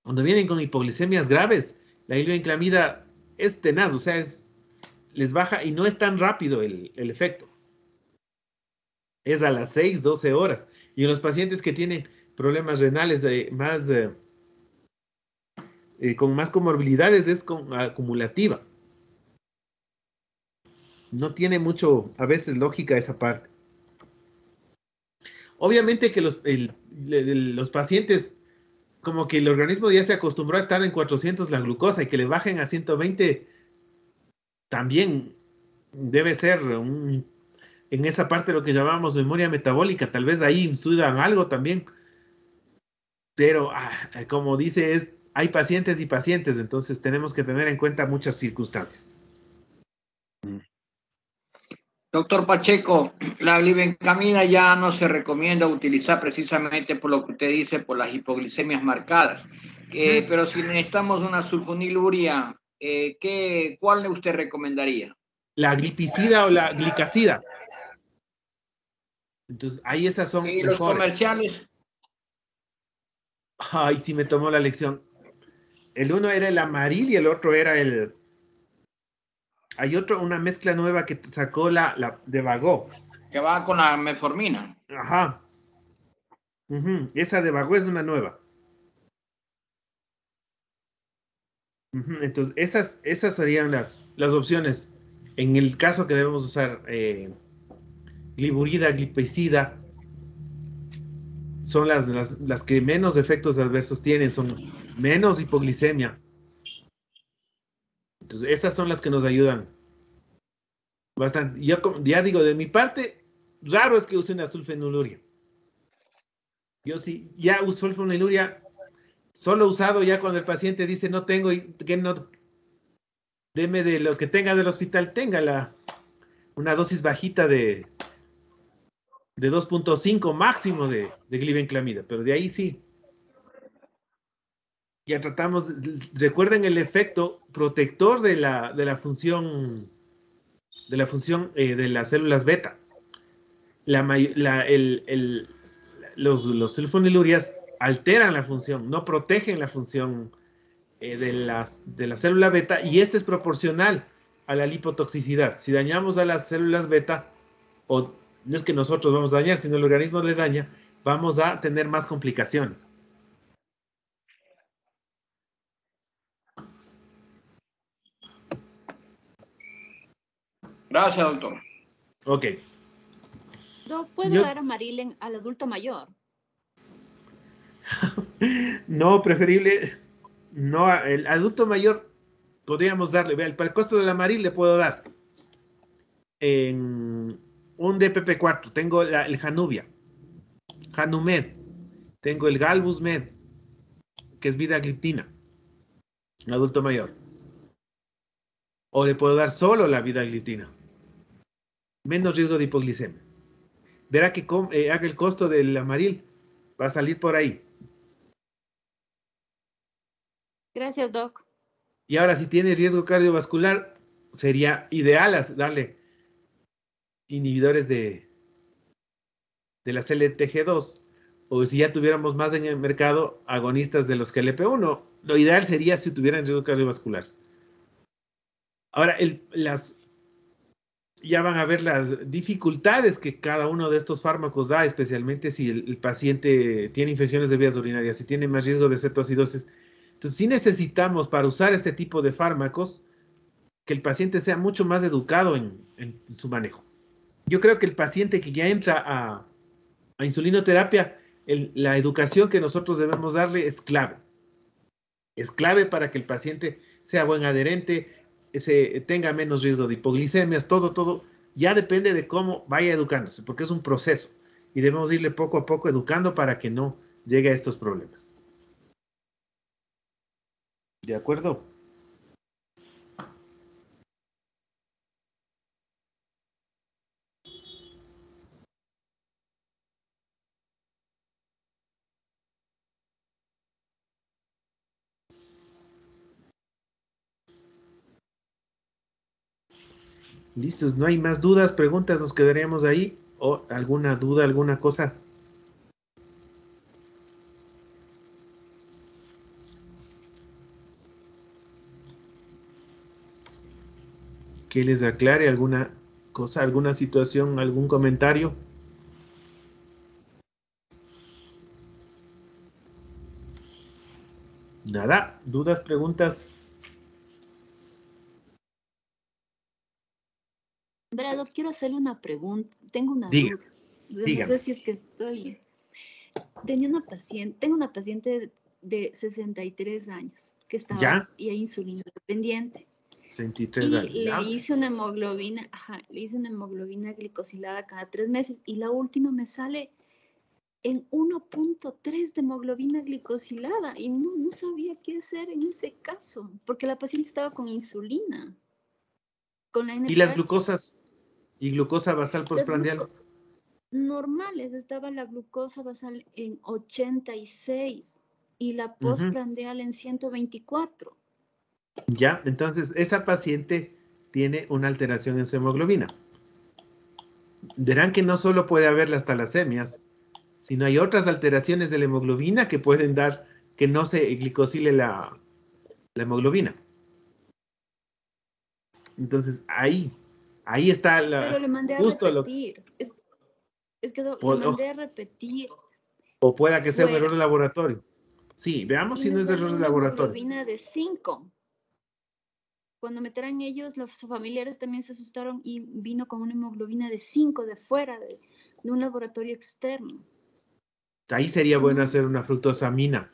cuando vienen con hipoglicemias graves, la glibenclamida es tenaz, o sea, les baja y no es tan rápido el efecto. Es a las 6, 12 horas. Y en los pacientes que tienen problemas renales con más comorbilidades es acumulativa. No tiene mucho, a veces, lógica esa parte. Obviamente que los pacientes, como que el organismo ya se acostumbró a estar en 400 la glucosa y que le bajen a 120, también debe ser en esa parte lo que llamamos memoria metabólica, tal vez ahí sudan algo también, pero como dice, hay pacientes y pacientes, entonces tenemos que tener en cuenta muchas circunstancias. Doctor Pacheco, la glibenclamida ya no se recomienda utilizar precisamente por lo que usted dice, por las hipoglicemias marcadas. Pero si necesitamos una sulfoniluria, ¿cuál usted recomendaría? La glipicida o la glicacida. Entonces, ahí esas son ¿Y mejores. los comerciales? Ay, sí me tomó la lección. El uno era el Amaryl y el otro era hay una mezcla nueva que sacó la de Vago. Que va con la metformina. Ajá. Esa de Vago es una nueva. Entonces, esas serían las opciones. En el caso que debemos usar gliburida, glipizida, son las que menos efectos adversos tienen, son menos hipoglicemia. Entonces, esas son las que nos ayudan bastante. Yo ya digo, de mi parte, raro es que use una sulfoniluria. Yo sí, ya uso sulfoniluria, solo usado ya cuando el paciente dice no tengo, y que no, deme de lo que tenga del hospital, tenga una dosis bajita de 2.5 máximo de glibenclamida, pero de ahí sí. Ya tratamos, recuerden el efecto protector de la función de las células beta. Los sulfonilurias alteran la función, no protegen la función de la célula beta, y este es proporcional a la lipotoxicidad. Si dañamos a las células beta, o no es que nosotros vamos a dañar, sino el organismo le daña, vamos a tener más complicaciones. Gracias, doctor. Ok. ¿Puede dar Amaryl al adulto mayor? No, preferible, no, el adulto mayor podríamos darle, vea, para el costo del Amaryl le puedo dar en un DPP4, tengo el Januvia, Janumed, tengo el Galbusmed, que es vidagliptina, adulto mayor. O le puedo dar solo la vidagliptina, menos riesgo de hipoglicemia. Verá que haga el costo del Amaryl, va a salir por ahí. Gracias, doc. Y ahora, si tiene riesgo cardiovascular, sería ideal darle inhibidores de la CLTG2, o si ya tuviéramos más en el mercado, agonistas de los GLP-1. Lo ideal sería si tuvieran riesgo cardiovascular. Ahora, ya van a ver las dificultades que cada uno de estos fármacos da, especialmente si el paciente tiene infecciones de vías urinarias, si tiene más riesgo de cetoacidosis. Entonces, sí necesitamos, para usar este tipo de fármacos, que el paciente sea mucho más educado en su manejo. Yo creo que el paciente que ya entra a insulinoterapia, la educación que nosotros debemos darle es clave. Es clave para que el paciente sea buen adherente, tenga menos riesgo de hipoglicemias, todo. Ya depende de cómo vaya educándose, porque es un proceso y debemos irle poco a poco educando para que no llegue a estos problemas. ¿De acuerdo? Listos, no hay más dudas, preguntas, nos quedaríamos ahí. ¿O alguna duda, alguna cosa? Que les aclare alguna cosa, alguna situación, algún comentario. Nada, dudas, preguntas. Brado, quiero hacerle una pregunta. Tengo una Diga, duda. No dígame. sé si es que estoy. Tengo una paciente de 63 años que estaba ¿Ya? ya insulina dependiente. 63 Y años, le ¿ya? hice una hemoglobina, le hice una hemoglobina glicosilada cada 3 meses y la última me sale en 1.3 de hemoglobina glicosilada y no sabía qué hacer en ese caso, porque la paciente estaba con insulina, con la ¿Y las NPH. glucosas? ¿Y glucosa basal Las postprandial? normales, estaba la glucosa basal en 86 y la Ujú. postprandial en 124. Ya, entonces esa paciente tiene una alteración en su hemoglobina. Verán que no solo puede haber las talasemias, sino hay otras alteraciones de la hemoglobina que pueden dar que no se glicosile la hemoglobina. Entonces ahí está Pero le mandé a justo lo repetir. Es que le o, mandé a repetir o pueda que sea un error fuera de laboratorio. Sí, veamos y si no me es error salió de una laboratorio. hemoglobina de 5. Cuando me traen ellos, los familiares también se asustaron y vino con una hemoglobina de 5 de fuera, de un laboratorio externo. Ahí sería bueno No, hacer una fructosamina.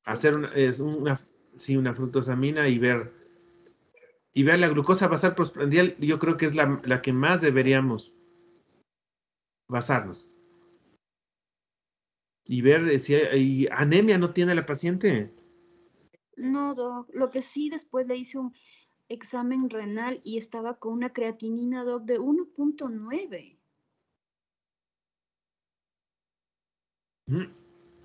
Hacer una fructosamina y ver la glucosa basal postprandial. Yo creo que es la que más deberíamos basarnos. Y ver si hay anemia no tiene la paciente. no, doc. Lo que sí, después le hice un examen renal y estaba con una creatinina, doc, de 1.9. Ujú.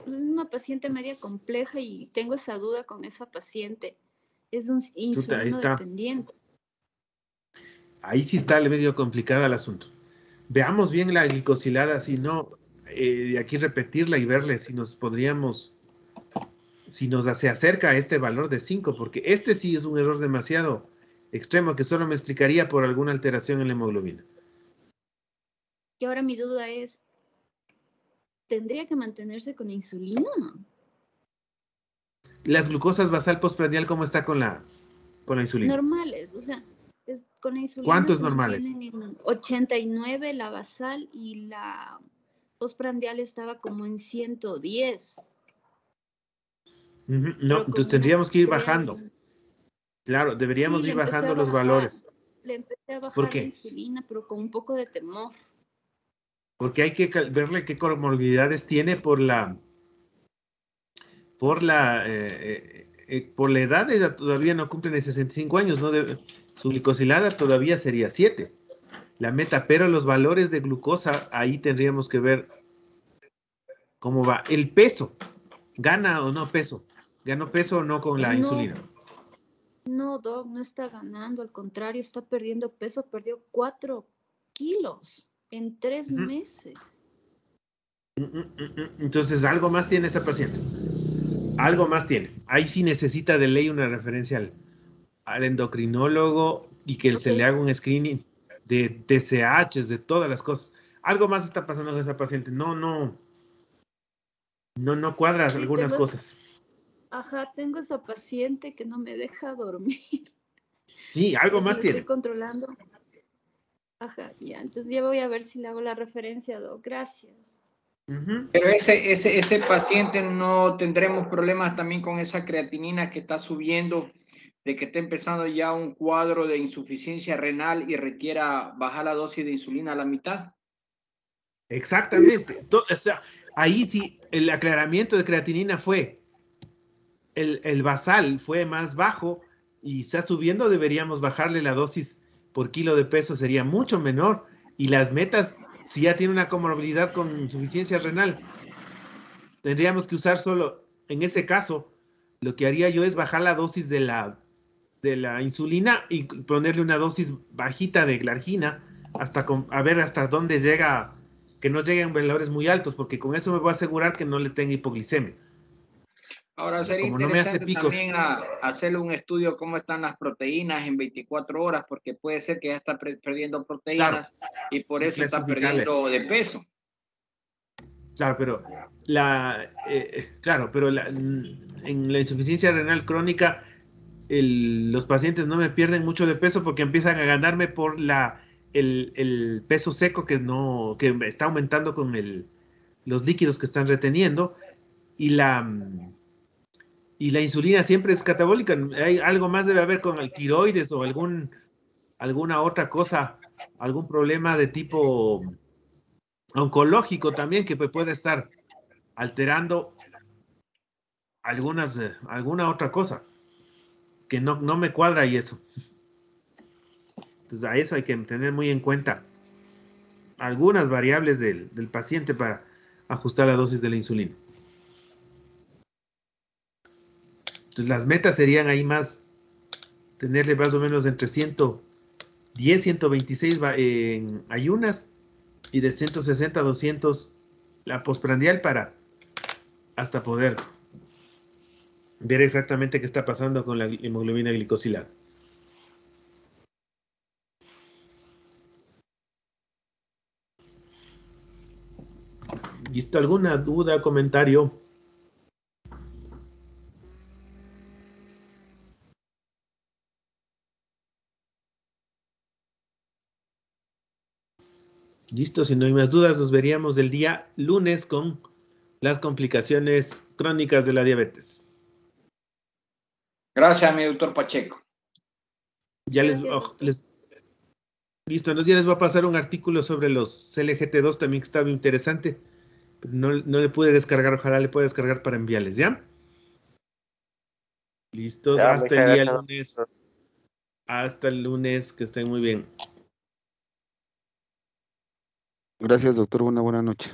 Es una paciente media compleja y tengo esa duda con esa paciente. Es un Chuta, ahí insulino está. dependiente. Ahí sí está medio complicado el asunto. Veamos bien la glicosilada, si no, de aquí repetirla y verle si nos se acerca a este valor de 5, porque este sí es un error demasiado extremo que solo me explicaría por alguna alteración en la hemoglobina. Y ahora mi duda es, ¿tendría que mantenerse con insulina? Las glucosas basal postprandial, ¿cómo está con la insulina? Normales, o sea, con la insulina ¿Cuántos se normales? mantienen en 89 la basal y la postprandial estaba como en 110. No, Pero entonces con una tendríamos que ir bajando. creatina. Claro, Sí, deberíamos le ir empecé a bajando los bajar, valores. le empecé a ¿Por bajar la qué? insulina, pero con un poco de temor. Porque hay que verle qué comorbilidades tiene por la edad. Ella todavía no cumple ni 65 años, ¿no? Su glicosilada todavía sería 7. La meta, pero los valores de glucosa, ahí tendríamos que ver cómo va. El peso, ¿gana o no peso? ¿Ganó peso o no con la No, insulina? no, Doc, no está ganando, al contrario, está perdiendo peso, perdió 4 kilos en 3 Ujú. meses. Entonces, algo más tiene esa paciente. Algo más tiene. Ahí sí necesita de ley una referencia al endocrinólogo y que se le haga un screening de TSH, de todas las cosas. Algo más está pasando con esa paciente. No cuadras Sí, algunas cosas. tengo esa paciente que no me deja dormir. Sí, algo Porque más le estoy tiene. controlando. Ya, entonces ya voy a ver si le hago la referencia, Doc. Gracias. Pero ese paciente no tendremos problemas también con esa creatinina que está subiendo, de que está empezando ya un cuadro de insuficiencia renal y requiera bajar la dosis de insulina a la mitad. Exactamente. O sea, ahí sí, el aclaramiento de creatinina fue, el basal fue más bajo y está subiendo, deberíamos bajarle la dosis por kilo de peso, sería mucho menor. Y las metas, si ya tiene una comorbilidad con insuficiencia renal, tendríamos que usar solo, en ese caso, lo que haría yo es bajar la dosis de la de la insulina y ponerle una dosis bajita de glargina a ver hasta dónde llega, que no lleguen valores muy altos, porque con eso me voy a asegurar que no le tenga hipoglicemia. Ahora sería Como no me hace interesante picos. también hacerle un estudio cómo están las proteínas en 24 horas, porque puede ser que ya está perdiendo proteínas y por sí, eso está clasificarle. perdiendo de peso. Claro, pero en la insuficiencia renal crónica los pacientes no me pierden mucho de peso porque empiezan a ganarme por el peso seco que está aumentando con los líquidos que están reteniendo y la insulina siempre es catabólica. Hay algo más debe haber con el tiroides o alguna otra cosa, algún problema de tipo oncológico también que puede estar alterando alguna otra cosa que no me cuadra y eso. Entonces a eso hay que tener muy en cuenta algunas variables del paciente para ajustar la dosis de la insulina. Entonces las metas serían ahí más tenerle más o menos entre 110, 126 en ayunas y de 160 a 200 la postprandial para hasta poder ver exactamente qué está pasando con la hemoglobina glicosilada. ¿Listo? ¿Alguna duda, comentario? Listo, si no hay más dudas, nos veríamos el día lunes con las complicaciones crónicas de la diabetes. Gracias, mi doctor Pacheco. Ya Gracias, listo, ya les voy a pasar un artículo sobre los CLGT2 también que estaba interesante. No le pude descargar, ojalá le pueda descargar para enviarles, ¿ya? Listos, Ya, hasta muchas el día gracias, lunes. doctor. Hasta el lunes, que estén muy bien. Gracias, doctor. Buena noche.